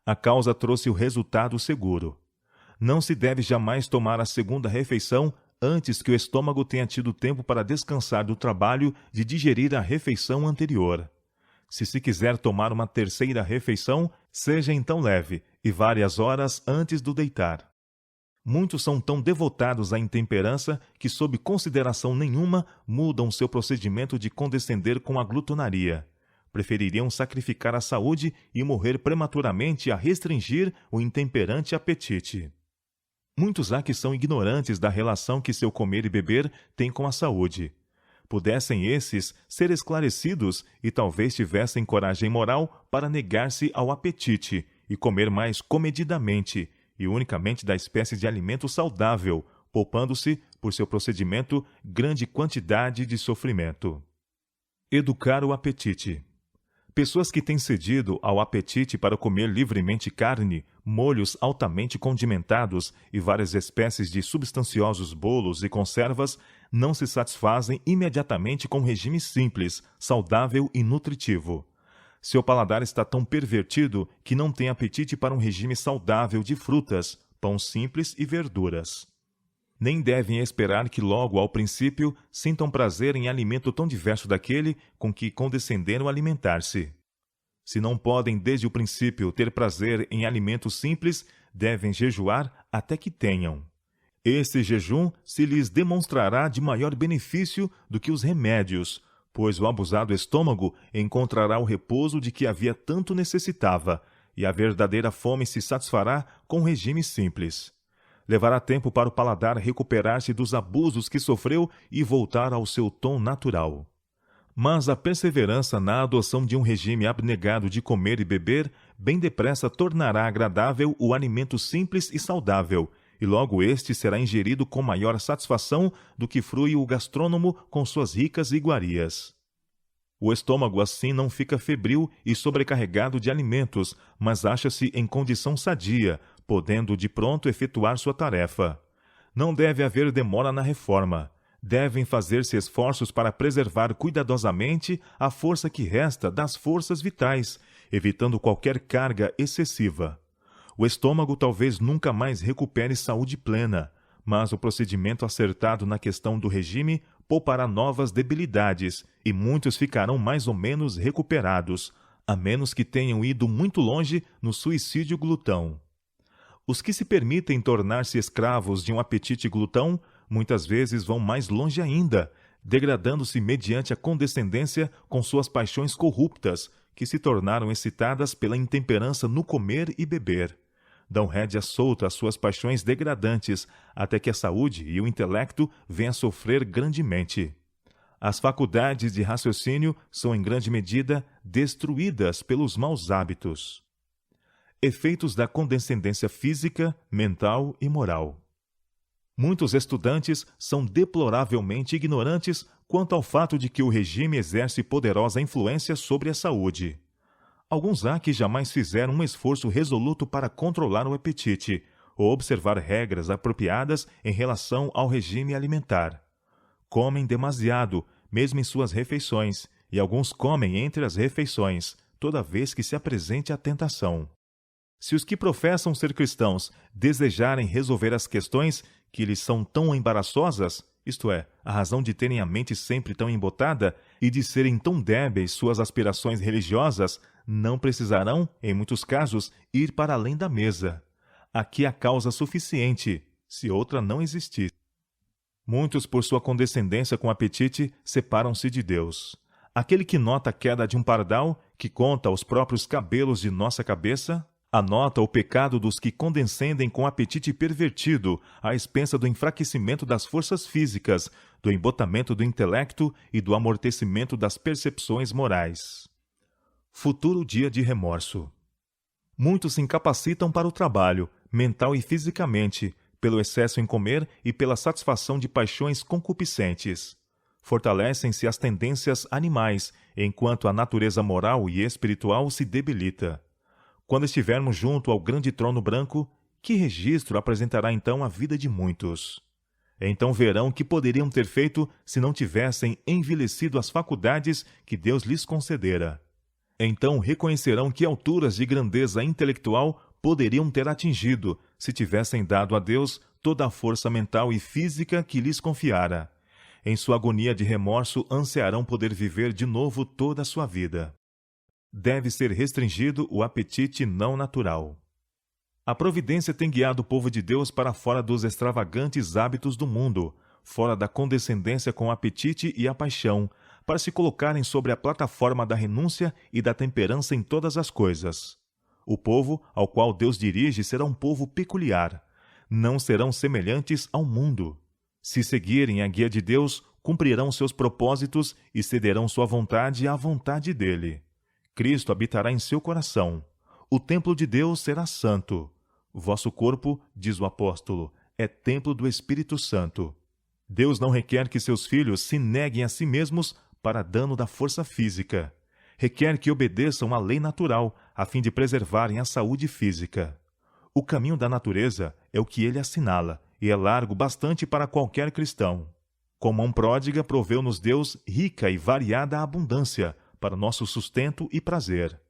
A causa trouxe o resultado seguro. Não se deve jamais tomar a segunda refeição antes que o estômago tenha tido tempo para descansar do trabalho de digerir a refeição anterior. Se quiser tomar uma terceira refeição, seja então leve e várias horas antes do deitar. Muitos são tão devotados à intemperança que, sob consideração nenhuma, mudam seu procedimento de condescender com a glutonaria. Prefeririam sacrificar a saúde e morrer prematuramente a restringir o intemperante apetite. Muitos há que são ignorantes da relação que seu comer e beber tem com a saúde. Pudessem esses ser esclarecidos e talvez tivessem coragem moral para negar-se ao apetite e comer mais comedidamente e unicamente da espécie de alimento saudável, poupando-se, por seu procedimento, grande quantidade de sofrimento. Educar o apetite. Pessoas que têm cedido ao apetite para comer livremente carne, molhos altamente condimentados e várias espécies de substanciosos bolos e conservas não se satisfazem imediatamente com um regime simples, saudável e nutritivo. Seu paladar está tão pervertido que não tem apetite para um regime saudável de frutas, pão simples e verduras. Nem devem esperar que logo ao princípio sintam prazer em alimento tão diverso daquele com que condescenderam alimentar-se. Se não podem desde o princípio ter prazer em alimentos simples, devem jejuar até que tenham. Esse jejum se lhes demonstrará de maior benefício do que os remédios, pois o abusado estômago encontrará o repouso de que havia tanto necessitava, e a verdadeira fome se satisfará com um regime simples. Levará tempo para o paladar recuperar-se dos abusos que sofreu e voltar ao seu tom natural. Mas a perseverança na adoção de um regime abnegado de comer e beber bem depressa tornará agradável o alimento simples e saudável, e logo este será ingerido com maior satisfação do que frui o gastrônomo com suas ricas iguarias. O estômago assim não fica febril e sobrecarregado de alimentos, mas acha-se em condição sadia, podendo de pronto efetuar sua tarefa. Não deve haver demora na reforma. Devem fazer-se esforços para preservar cuidadosamente a força que resta das forças vitais, evitando qualquer carga excessiva. O estômago talvez nunca mais recupere saúde plena, mas o procedimento acertado na questão do regime poupará novas debilidades e muitos ficarão mais ou menos recuperados, a menos que tenham ido muito longe no suicídio glutão. Os que se permitem tornar-se escravos de um apetite glutão muitas vezes vão mais longe ainda, degradando-se mediante a condescendência com suas paixões corruptas, que se tornaram excitadas pela intemperança no comer e beber. Dão rédea solta às suas paixões degradantes, até que a saúde e o intelecto venham a sofrer grandemente. As faculdades de raciocínio são em grande medida destruídas pelos maus hábitos. Efeitos da condescendência física, mental e moral. Muitos estudantes são deploravelmente ignorantes quanto ao fato de que o regime exerce poderosa influência sobre a saúde. Alguns há que jamais fizeram um esforço resoluto para controlar o apetite ou observar regras apropriadas em relação ao regime alimentar. Comem demasiado, mesmo em suas refeições, e alguns comem entre as refeições, toda vez que se apresente a tentação. Se os que professam ser cristãos desejarem resolver as questões que lhes são tão embaraçosas, isto é, a razão de terem a mente sempre tão embotada e de serem tão débeis suas aspirações religiosas, não precisarão, em muitos casos, ir para além da mesa. Aqui há causa suficiente, se outra não existisse. Muitos, por sua condescendência com o apetite, separam-se de Deus. Aquele que nota a queda de um pardal, que conta os próprios cabelos de nossa cabeça, anota o pecado dos que condescendem com o apetite pervertido, à expensa do enfraquecimento das forças físicas, do embotamento do intelecto e do amortecimento das percepções morais. Futuro dia de remorso. Muitos se incapacitam para o trabalho, mental e fisicamente, pelo excesso em comer e pela satisfação de paixões concupiscentes. Fortalecem-se as tendências animais, enquanto a natureza moral e espiritual se debilita. Quando estivermos junto ao grande trono branco, que registro apresentará então a vida de muitos? Então verão que poderiam ter feito se não tivessem envelhecido as faculdades que Deus lhes concedera. Então reconhecerão que alturas de grandeza intelectual poderiam ter atingido se tivessem dado a Deus toda a força mental e física que lhes confiara. Em sua agonia de remorso, ansiarão poder viver de novo toda a sua vida. Deve ser restringido o apetite não natural. A providência tem guiado o povo de Deus para fora dos extravagantes hábitos do mundo, fora da condescendência com o apetite e a paixão, para se colocarem sobre a plataforma da renúncia e da temperança em todas as coisas. O povo ao qual Deus dirige será um povo peculiar. Não serão semelhantes ao mundo. Se seguirem a guia de Deus, cumprirão seus propósitos e cederão sua vontade à vontade dele. Cristo habitará em seu coração. O templo de Deus será santo. Vosso corpo, diz o apóstolo, é templo do Espírito Santo. Deus não requer que seus filhos se neguem a si mesmos para dano da força física. Requer que obedeçam à lei natural, a fim de preservarem a saúde física. O caminho da natureza é o que ele assinala, e é largo bastante para qualquer cristão. Com mão pródiga proveu-nos Deus rica e variada abundância, para nosso sustento e prazer.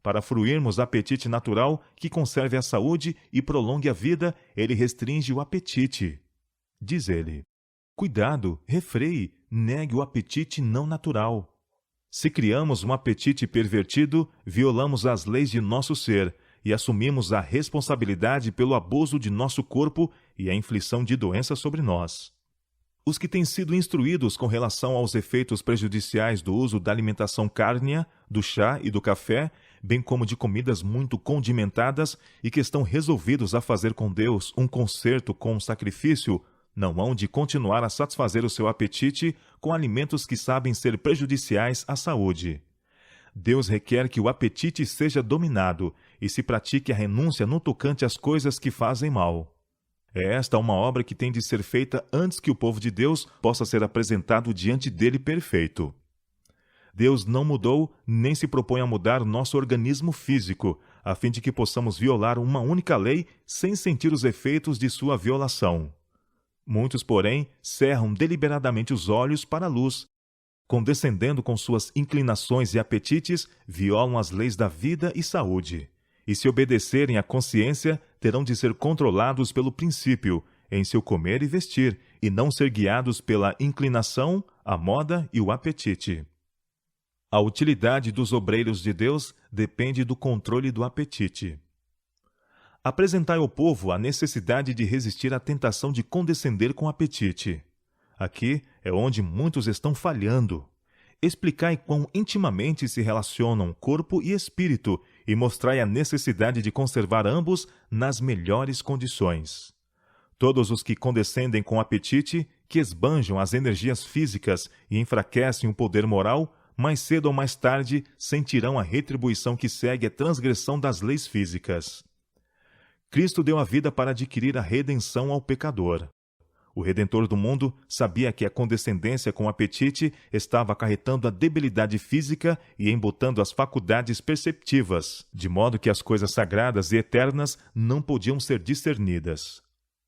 Para fruirmos apetite natural que conserve a saúde e prolongue a vida, ele restringe o apetite. Diz ele: cuidado, refreie, negue o apetite não natural. Se criamos um apetite pervertido, violamos as leis de nosso ser e assumimos a responsabilidade pelo abuso de nosso corpo e a inflição de doenças sobre nós. Os que têm sido instruídos com relação aos efeitos prejudiciais do uso da alimentação cárnea, do chá e do café, bem como de comidas muito condimentadas e que estão resolvidos a fazer com Deus um concerto com o sacrifício, não hão de continuar a satisfazer o seu apetite com alimentos que sabem ser prejudiciais à saúde. Deus requer que o apetite seja dominado e se pratique a renúncia no tocante às coisas que fazem mal. É esta uma obra que tem de ser feita antes que o povo de Deus possa ser apresentado diante dele perfeito. Deus não mudou nem se propõe a mudar nosso organismo físico, a fim de que possamos violar uma única lei sem sentir os efeitos de sua violação. Muitos, porém, cerram deliberadamente os olhos para a luz. Condescendendo com suas inclinações e apetites, violam as leis da vida e saúde. E se obedecerem à consciência, terão de ser controlados pelo princípio, em seu comer e vestir, e não ser guiados pela inclinação, a moda e o apetite. A utilidade dos obreiros de Deus depende do controle do apetite. Apresentai ao povo a necessidade de resistir à tentação de condescender com o apetite. Aqui é onde muitos estão falhando. Explicai quão intimamente se relacionam corpo e espírito e mostrai a necessidade de conservar ambos nas melhores condições. Todos os que condescendem com o apetite, que esbanjam as energias físicas e enfraquecem o poder moral, mais cedo ou mais tarde sentirão a retribuição que segue a transgressão das leis físicas. Cristo deu a vida para adquirir a redenção ao pecador. O Redentor do mundo sabia que a condescendência com o apetite estava acarretando a debilidade física e embotando as faculdades perceptivas, de modo que as coisas sagradas e eternas não podiam ser discernidas.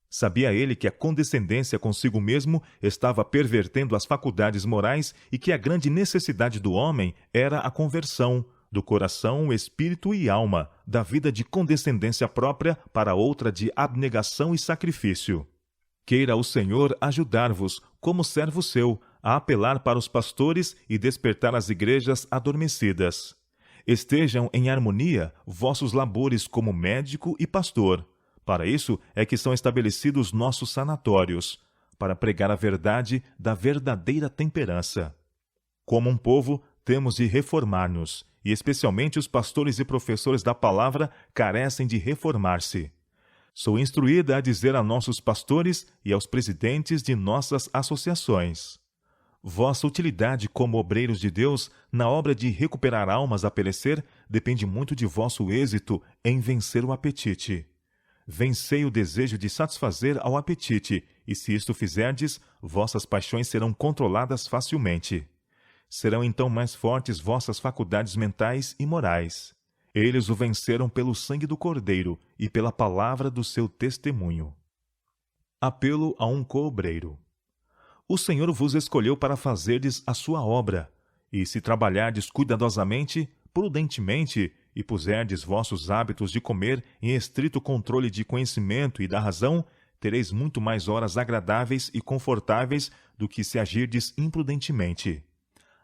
Sabia ele que a condescendência consigo mesmo estava pervertendo as faculdades morais e que a grande necessidade do homem era a conversão, do coração, espírito e alma, da vida de condescendência própria para outra de abnegação e sacrifício. Queira o Senhor ajudar-vos, como servo seu, a apelar para os pastores e despertar as igrejas adormecidas. Estejam em harmonia vossos labores como médico e pastor. Para isso é que são estabelecidos nossos sanatórios, para pregar a verdade da verdadeira temperança. Como um povo, temos de reformar-nos, e especialmente os pastores e professores da palavra carecem de reformar-se. Sou instruída a dizer a nossos pastores e aos presidentes de nossas associações: vossa utilidade como obreiros de Deus na obra de recuperar almas a perecer depende muito de vosso êxito em vencer o apetite. Vencei o desejo de satisfazer ao apetite, e se isto fizerdes, vossas paixões serão controladas facilmente. Serão então mais fortes vossas faculdades mentais e morais. Eles o venceram pelo sangue do Cordeiro e pela palavra do seu testemunho. Apelo a um coobreiro. O Senhor vos escolheu para fazerdes a sua obra, e se trabalhardes cuidadosamente, prudentemente, e puserdes vossos hábitos de comer em estrito controle de conhecimento e da razão, tereis muito mais horas agradáveis e confortáveis do que se agirdes imprudentemente.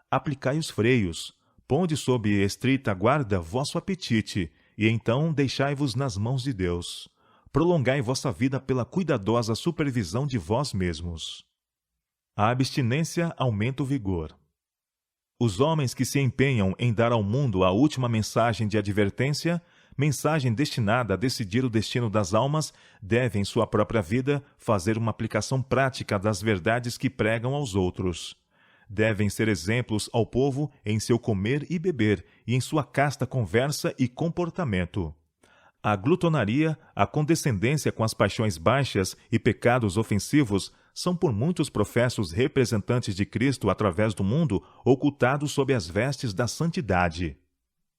Aplicai os freios, ponde sob estrita guarda vosso apetite, e então deixai-vos nas mãos de Deus. Prolongai vossa vida pela cuidadosa supervisão de vós mesmos. A abstinência aumenta o vigor. Os homens que se empenham em dar ao mundo a última mensagem de advertência, mensagem destinada a decidir o destino das almas, devem, em sua própria vida, fazer uma aplicação prática das verdades que pregam aos outros. Devem ser exemplos ao povo em seu comer e beber e em sua casta conversa e comportamento. A glutonaria, a condescendência com as paixões baixas e pecados ofensivos são por muitos professos representantes de Cristo através do mundo ocultados sob as vestes da santidade.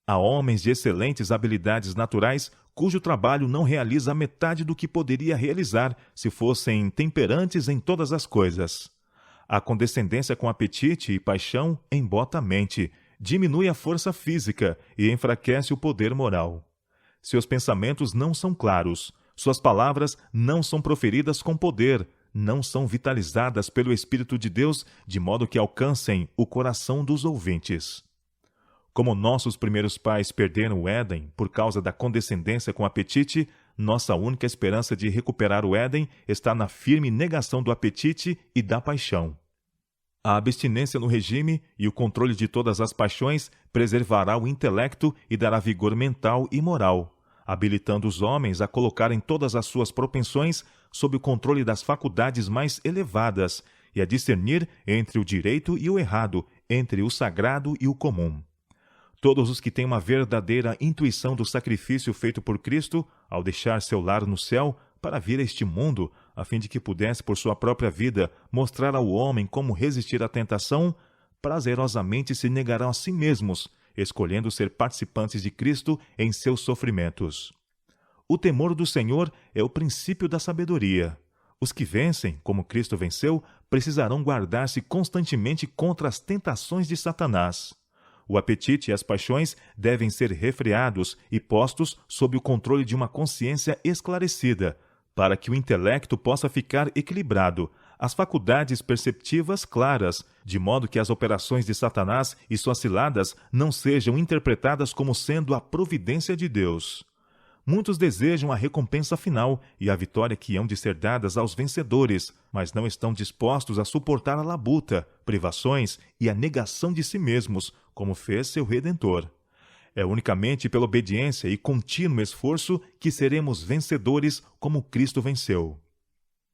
Há homens de excelentes habilidades naturais cujo trabalho não realiza a metade do que poderia realizar se fossem temperantes em todas as coisas. A condescendência com apetite e paixão embota a mente, diminui a força física e enfraquece o poder moral. Seus pensamentos não são claros, suas palavras não são proferidas com poder, não são vitalizadas pelo Espírito de Deus, de modo que alcancem o coração dos ouvintes. Como nossos primeiros pais perderam o Éden por causa da condescendência com apetite, nossa única esperança de recuperar o Éden está na firme negação do apetite e da paixão. A abstinência no regime e o controle de todas as paixões preservará o intelecto e dará vigor mental e moral, habilitando os homens a colocarem todas as suas propensões sob o controle das faculdades mais elevadas e a discernir entre o direito e o errado, entre o sagrado e o comum. Todos os que têm uma verdadeira intuição do sacrifício feito por Cristo, ao deixar seu lar no céu, para vir a este mundo, a fim de que pudesse, por sua própria vida, mostrar ao homem como resistir à tentação, prazerosamente se negarão a si mesmos, escolhendo ser participantes de Cristo em seus sofrimentos. O temor do Senhor é o princípio da sabedoria. Os que vencem, como Cristo venceu, precisarão guardar-se constantemente contra as tentações de Satanás. O apetite e as paixões devem ser refreados e postos sob o controle de uma consciência esclarecida, para que o intelecto possa ficar equilibrado, as faculdades perceptivas claras, de modo que as operações de Satanás e suas ciladas não sejam interpretadas como sendo a providência de Deus. Muitos desejam a recompensa final e a vitória que hão de ser dadas aos vencedores, mas não estão dispostos a suportar a labuta, privações e a negação de si mesmos, como fez seu Redentor. É unicamente pela obediência e contínuo esforço que seremos vencedores como Cristo venceu.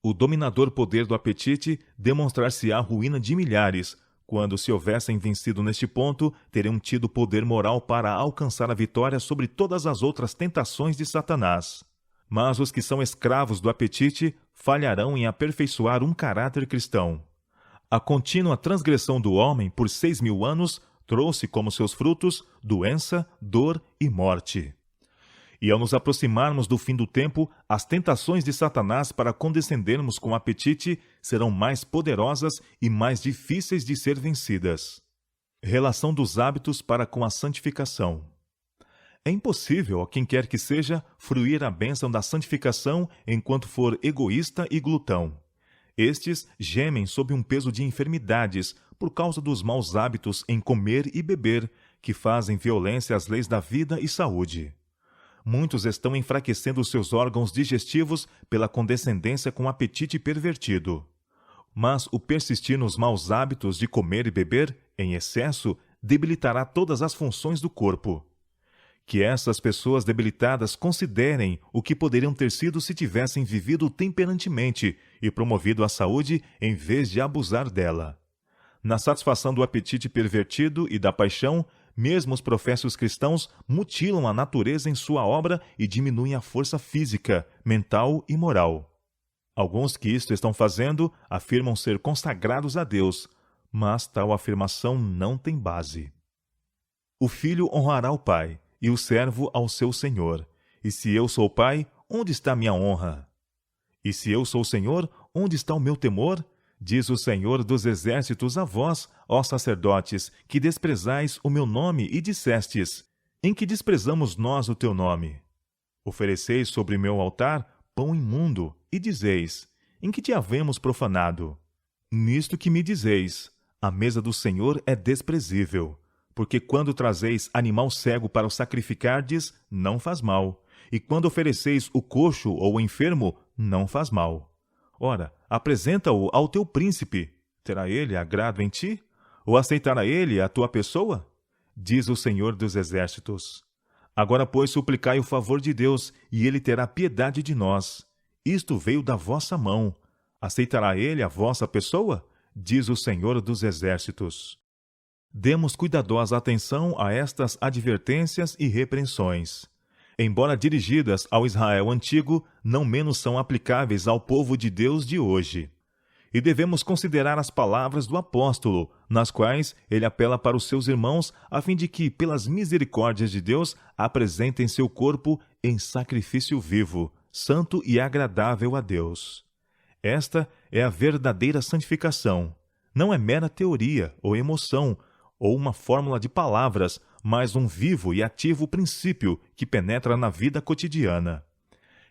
O dominador poder do apetite demonstrar-se-á a ruína de milhares. Quando se houvessem vencido neste ponto, teriam tido poder moral para alcançar a vitória sobre todas as outras tentações de Satanás. Mas os que são escravos do apetite falharão em aperfeiçoar um caráter cristão. A contínua transgressão do homem por 6.000 anos trouxe como seus frutos doença, dor e morte. E ao nos aproximarmos do fim do tempo, as tentações de Satanás para condescendermos com o apetite serão mais poderosas e mais difíceis de ser vencidas. Relação dos hábitos para com a santificação. É impossível a quem quer que seja fruir a bênção da santificação enquanto for egoísta e glutão. Estes gemem sob um peso de enfermidades por causa dos maus hábitos em comer e beber, que fazem violência às leis da vida e saúde. Muitos estão enfraquecendo seus órgãos digestivos pela condescendência com o apetite pervertido. mas o persistir nos maus hábitos de comer e beber, em excesso, debilitará todas as funções do corpo. Que essas pessoas debilitadas considerem o que poderiam ter sido se tivessem vivido temperantemente e promovido a saúde em vez de abusar dela. Na satisfação do apetite pervertido e da paixão, mesmo os professos cristãos mutilam a natureza em sua obra e diminuem a força física, mental e moral. Alguns que isto estão fazendo afirmam ser consagrados a Deus, mas tal afirmação não tem base. O filho honrará o pai, e o servo ao seu senhor. E se eu sou pai, onde está minha honra? E se eu sou senhor, onde está o meu temor? Diz o Senhor dos exércitos a vós, ó sacerdotes, que desprezais o meu nome e dissestes: em que desprezamos nós o teu nome? Ofereceis sobre meu altar pão imundo, e dizeis: em que te havemos profanado? Nisto que me dizeis: a mesa do Senhor é desprezível. Porque quando trazeis animal cego para o sacrificardes, não faz mal. E quando ofereceis o coxo ou o enfermo, não faz mal. Ora, apresenta-o ao teu príncipe. Terá ele agrado em ti? Ou aceitará ele a tua pessoa? Diz o Senhor dos exércitos. Agora, pois, suplicai o favor de Deus, e ele terá piedade de nós. Isto veio da vossa mão. Aceitará ele a vossa pessoa? Diz o Senhor dos exércitos. Demos cuidadosa atenção a estas advertências e repreensões. Embora dirigidas ao Israel antigo, não menos são aplicáveis ao povo de Deus de hoje. E devemos considerar as palavras do apóstolo, nas quais ele apela para os seus irmãos, a fim de que, pelas misericórdias de Deus, apresentem seu corpo em sacrifício vivo, santo e agradável a Deus. Esta é a verdadeira santificação. Não é mera teoria ou emoção, ou uma fórmula de palavras, mas um vivo e ativo princípio que penetra na vida cotidiana.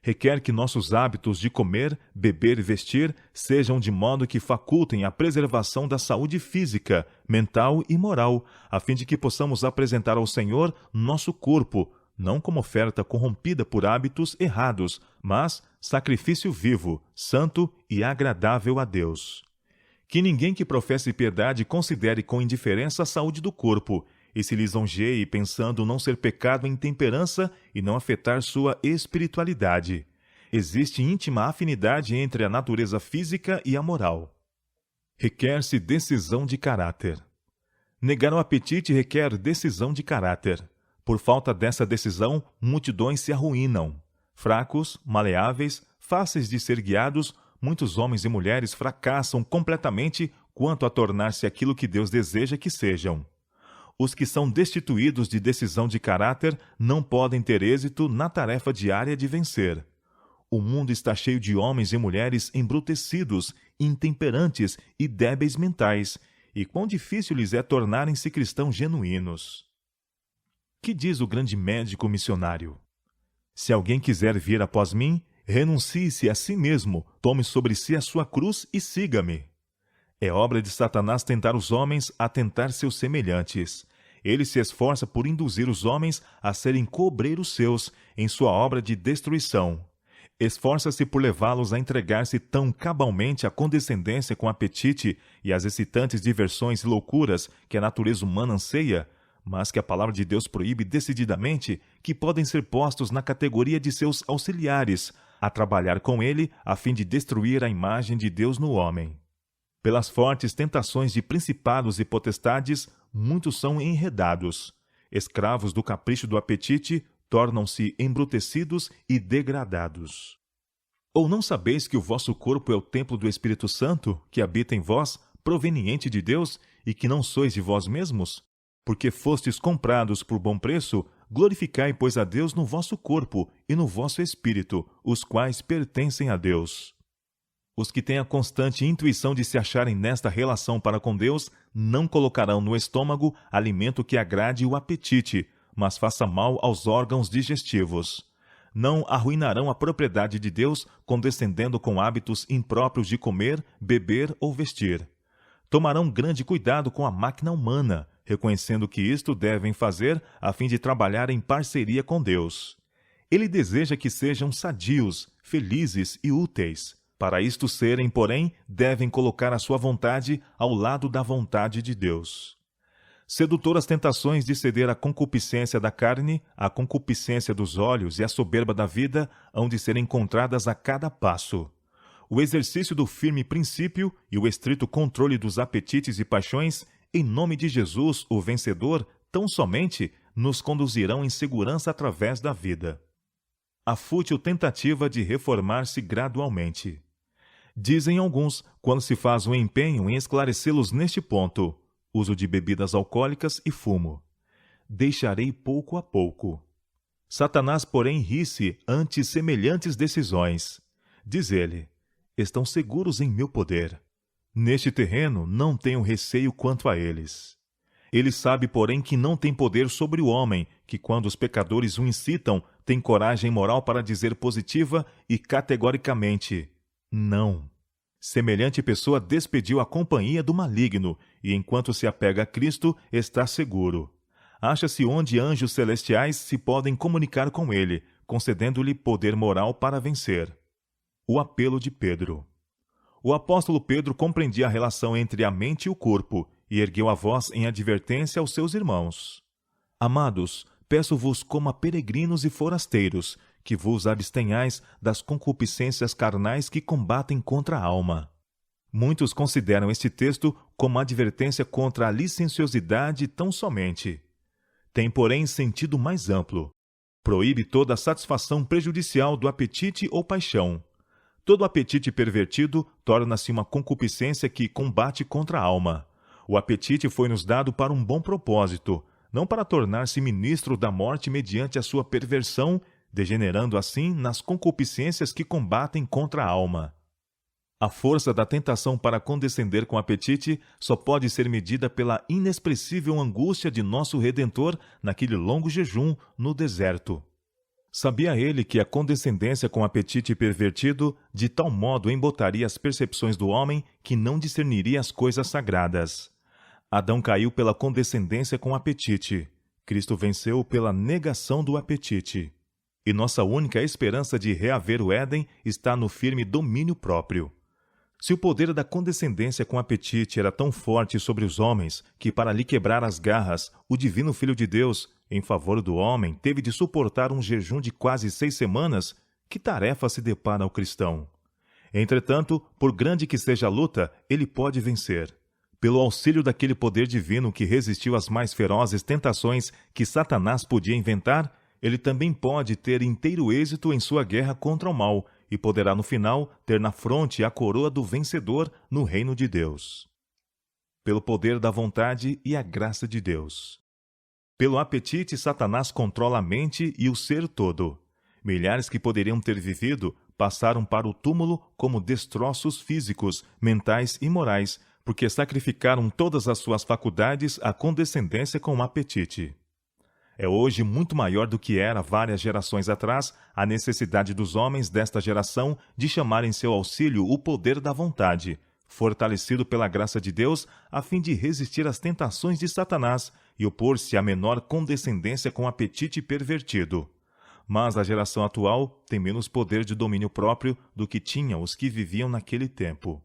Requer que nossos hábitos de comer, beber e vestir sejam de modo que facultem a preservação da saúde física, mental e moral, a fim de que possamos apresentar ao Senhor nosso corpo, não como oferta corrompida por hábitos errados, mas sacrifício vivo, santo e agradável a Deus. Que ninguém que professe piedade considere com indiferença a saúde do corpo, e se lisonjeie pensando não ser pecado a intemperança e não afetar sua espiritualidade. Existe íntima afinidade entre a natureza física e a moral. Requer-se decisão de caráter. Negar o apetite requer decisão de caráter. Por falta dessa decisão, multidões se arruinam. Fracos, maleáveis, fáceis de ser guiados, muitos homens e mulheres fracassam completamente quanto a tornar-se aquilo que Deus deseja que sejam. Os que são destituídos de decisão de caráter não podem ter êxito na tarefa diária de vencer. O mundo está cheio de homens e mulheres embrutecidos, intemperantes e débeis mentais, e quão difícil lhes é tornarem-se cristãos genuínos. Que diz o grande médico missionário? Se alguém quiser vir após mim, renuncie-se a si mesmo, tome sobre si a sua cruz e siga-me. É obra de Satanás tentar os homens a tentar seus semelhantes. Ele se esforça por induzir os homens a serem cobreiros seus em sua obra de destruição. Esforça-se por levá-los a entregar-se tão cabalmente à condescendência com apetite e às excitantes diversões e loucuras que a natureza humana anseia, mas que a palavra de Deus proíbe decididamente, que podem ser postos na categoria de seus auxiliares, a trabalhar com ele a fim de destruir a imagem de Deus no homem. Pelas fortes tentações de principados e potestades, muitos são enredados. Escravos do capricho do apetite, tornam-se embrutecidos e degradados. Ou não sabeis que o vosso corpo é o templo do Espírito Santo, que habita em vós, proveniente de Deus, e que não sois de vós mesmos? Porque fostes comprados por bom preço, glorificai, pois, a Deus no vosso corpo e no vosso espírito, os quais pertencem a Deus. Os que têm a constante intuição de se acharem nesta relação para com Deus não colocarão no estômago alimento que agrade o apetite, mas faça mal aos órgãos digestivos. Não arruinarão a propriedade de Deus condescendendo com hábitos impróprios de comer, beber ou vestir. Tomarão grande cuidado com a máquina humana, reconhecendo que isto devem fazer a fim de trabalhar em parceria com Deus. Ele deseja que sejam sadios, felizes e úteis. Para isto serem, porém, devem colocar a sua vontade ao lado da vontade de Deus. Sedutoras tentações de ceder à concupiscência da carne, à concupiscência dos olhos e à soberba da vida hão de ser encontradas a cada passo. O exercício do firme princípio e o estrito controle dos apetites e paixões, em nome de Jesus, o vencedor, tão somente nos conduzirão em segurança através da vida. A fútil tentativa de reformar-se gradualmente. Dizem alguns, quando se faz um empenho em esclarecê-los neste ponto: uso de bebidas alcoólicas e fumo. Deixarei pouco a pouco. Satanás, porém, ri-se ante semelhantes decisões. Diz ele: estão seguros em meu poder. Neste terreno não tenho receio quanto a eles. Ele sabe, porém, que não tem poder sobre o homem, que quando os pecadores o incitam, tem coragem moral para dizer positiva e categoricamente: não. Semelhante pessoa despediu a companhia do maligno, e enquanto se apega a Cristo, está seguro. Acha-se onde anjos celestiais se podem comunicar com ele, concedendo-lhe poder moral para vencer. O apelo de Pedro. O apóstolo Pedro compreendia a relação entre a mente e o corpo, e ergueu a voz em advertência aos seus irmãos. Amados, peço-vos como a peregrinos e forasteiros, que vos abstenhais das concupiscências carnais que combatem contra a alma. Muitos consideram este texto como advertência contra a licenciosidade tão somente. Tem, porém, sentido mais amplo. Proíbe toda a satisfação prejudicial do apetite ou paixão. Todo apetite pervertido torna-se uma concupiscência que combate contra a alma. O apetite foi-nos dado para um bom propósito, não para tornar-se ministro da morte mediante a sua perversão, degenerando assim nas concupiscências que combatem contra a alma. A força da tentação para condescender com o apetite só pode ser medida pela inexpressível angústia de nosso Redentor naquele longo jejum no deserto. Sabia ele que a condescendência com o apetite pervertido de tal modo embotaria as percepções do homem que não discerniria as coisas sagradas. Adão caiu pela condescendência com o apetite. Cristo venceu pela negação do apetite. E nossa única esperança de reaver o Éden está no firme domínio próprio. Se o poder da condescendência com o apetite era tão forte sobre os homens que, para lhe quebrar as garras, o divino Filho de Deus, em favor do homem, teve de suportar um jejum de quase 6 semanas, que tarefa se depara ao cristão? Entretanto, por grande que seja a luta, ele pode vencer. Pelo auxílio daquele poder divino que resistiu às mais ferozes tentações que Satanás podia inventar, ele também pode ter inteiro êxito em sua guerra contra o mal e poderá, no final, ter na fronte a coroa do vencedor no reino de Deus. Pelo poder da vontade e a graça de Deus. Pelo apetite, Satanás controla a mente e o ser todo. Milhares que poderiam ter vivido passaram para o túmulo como destroços físicos, mentais e morais, porque sacrificaram todas as suas faculdades à condescendência com o apetite. É hoje muito maior do que era várias gerações atrás a necessidade dos homens desta geração de chamar em seu auxílio o poder da vontade, fortalecido pela graça de Deus, a fim de resistir às tentações de Satanás e opor-se à menor condescendência com o apetite pervertido. Mas a geração atual tem menos poder de domínio próprio do que tinham os que viviam naquele tempo.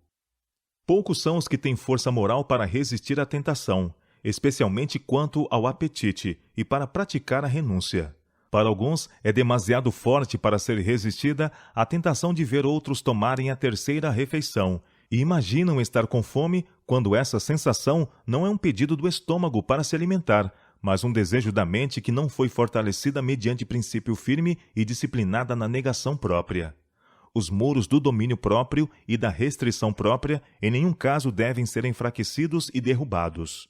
Poucos são os que têm força moral para resistir à tentação, especialmente quanto ao apetite, e para praticar a renúncia. Para alguns, é demasiado forte para ser resistida a tentação de ver outros tomarem a terceira refeição, e imaginam estar com fome quando essa sensação não é um pedido do estômago para se alimentar, mas um desejo da mente que não foi fortalecida mediante princípio firme e disciplinada na negação própria. Os muros do domínio próprio e da restrição própria em nenhum caso devem ser enfraquecidos e derrubados.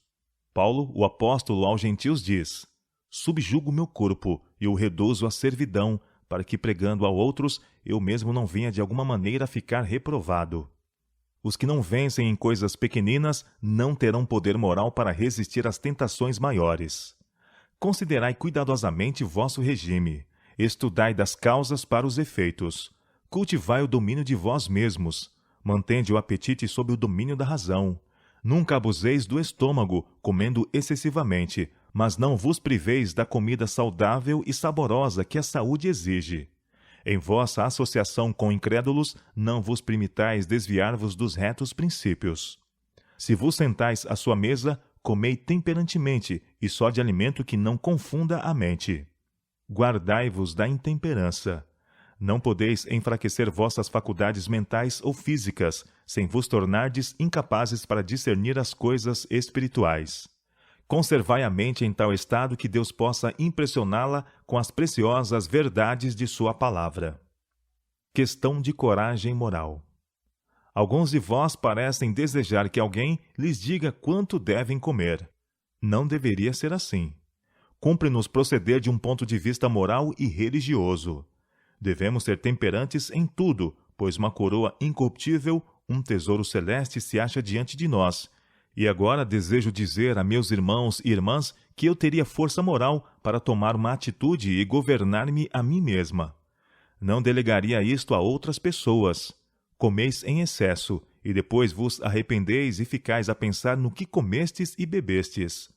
Paulo, o apóstolo aos gentios, diz: subjugo meu corpo e o reduzo à servidão, para que, pregando a outros, eu mesmo não venha de alguma maneira a ficar reprovado. Os que não vencem em coisas pequeninas não terão poder moral para resistir às tentações maiores. Considerai cuidadosamente vosso regime. Estudai das causas para os efeitos. Cultivai o domínio de vós mesmos. Mantende o apetite sob o domínio da razão. Nunca abuseis do estômago, comendo excessivamente, mas não vos priveis da comida saudável e saborosa que a saúde exige. Em vossa associação com incrédulos, não vos permitais desviar-vos dos retos princípios. Se vos sentais à sua mesa, comei temperantemente, e só de alimento que não confunda a mente. Guardai-vos da intemperança. Não podeis enfraquecer vossas faculdades mentais ou físicas, sem vos tornardes incapazes para discernir as coisas espirituais. Conservai a mente em tal estado que Deus possa impressioná-la com as preciosas verdades de sua palavra. Questão de coragem moral. Alguns de vós parecem desejar que alguém lhes diga quanto devem comer. Não deveria ser assim. Cumpre-nos proceder de um ponto de vista moral e religioso. Devemos ser temperantes em tudo, pois uma coroa incorruptível, um tesouro celeste se acha diante de nós. E agora desejo dizer a meus irmãos e irmãs que eu teria força moral para tomar uma atitude e governar-me a mim mesma. Não delegaria isto a outras pessoas. Comeis em excesso, e depois vos arrependeis e ficais a pensar no que comestes e bebestes.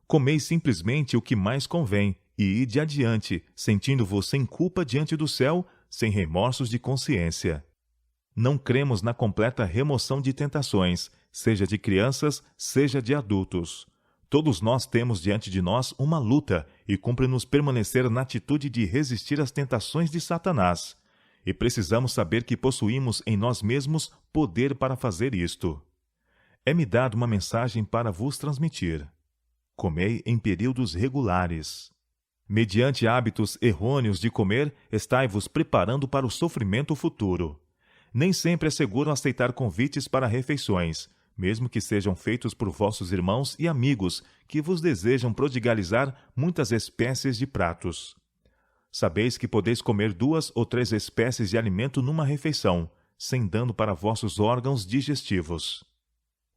Comeis simplesmente o que mais convém, e ide adiante, sentindo-vos sem culpa diante do céu, sem remorsos de consciência. Não cremos na completa remoção de tentações, seja de crianças, seja de adultos. Todos nós temos diante de nós uma luta, e cumpre-nos permanecer na atitude de resistir às tentações de Satanás. E precisamos saber que possuímos em nós mesmos poder para fazer isto. É-me dada uma mensagem para vos transmitir. Comei em períodos regulares. Mediante hábitos errôneos de comer, estai-vos preparando para o sofrimento futuro. Nem sempre é seguro aceitar convites para refeições, mesmo que sejam feitos por vossos irmãos e amigos que vos desejam prodigalizar muitas espécies de pratos. Sabeis que podeis comer 2 ou 3 espécies de alimento numa refeição, sem dano para vossos órgãos digestivos.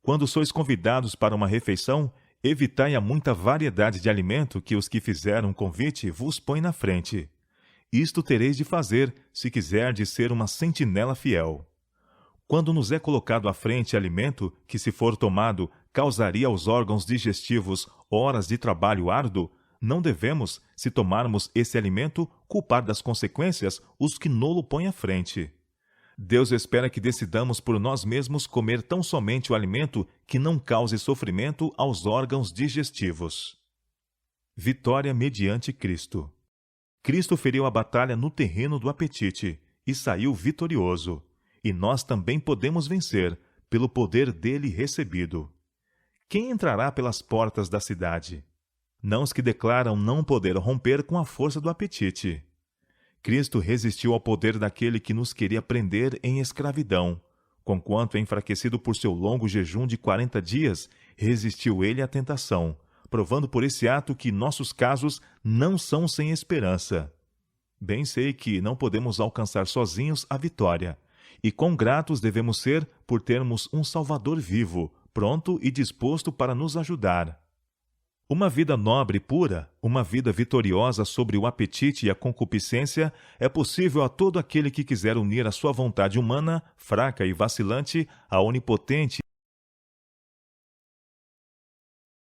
Quando sois convidados para uma refeição, evitai a muita variedade de alimento que os que fizeram um convite vos põem na frente. Isto tereis de fazer, se quiserdes ser uma sentinela fiel. Quando nos é colocado à frente alimento que, se for tomado, causaria aos órgãos digestivos horas de trabalho árduo, não devemos, se tomarmos esse alimento, culpar das consequências os que nolo põem à frente. Deus espera que decidamos por nós mesmos comer tão somente o alimento que não cause sofrimento aos órgãos digestivos. Vitória mediante Cristo. Cristo feriu a batalha no terreno do apetite e saiu vitorioso, e nós também podemos vencer, pelo poder dele recebido. Quem entrará pelas portas da cidade? Não os que declaram não poder romper com a força do apetite. Cristo resistiu ao poder daquele que nos queria prender em escravidão. Conquanto enfraquecido por seu longo jejum de 40 dias, resistiu ele à tentação, provando por esse ato que nossos casos não são sem esperança. Bem sei que não podemos alcançar sozinhos a vitória, e quão gratos devemos ser por termos um Salvador vivo, pronto e disposto para nos ajudar. Uma vida nobre e pura, uma vida vitoriosa sobre o apetite e a concupiscência, é possível a todo aquele que quiser unir a sua vontade humana, fraca e vacilante, à onipotente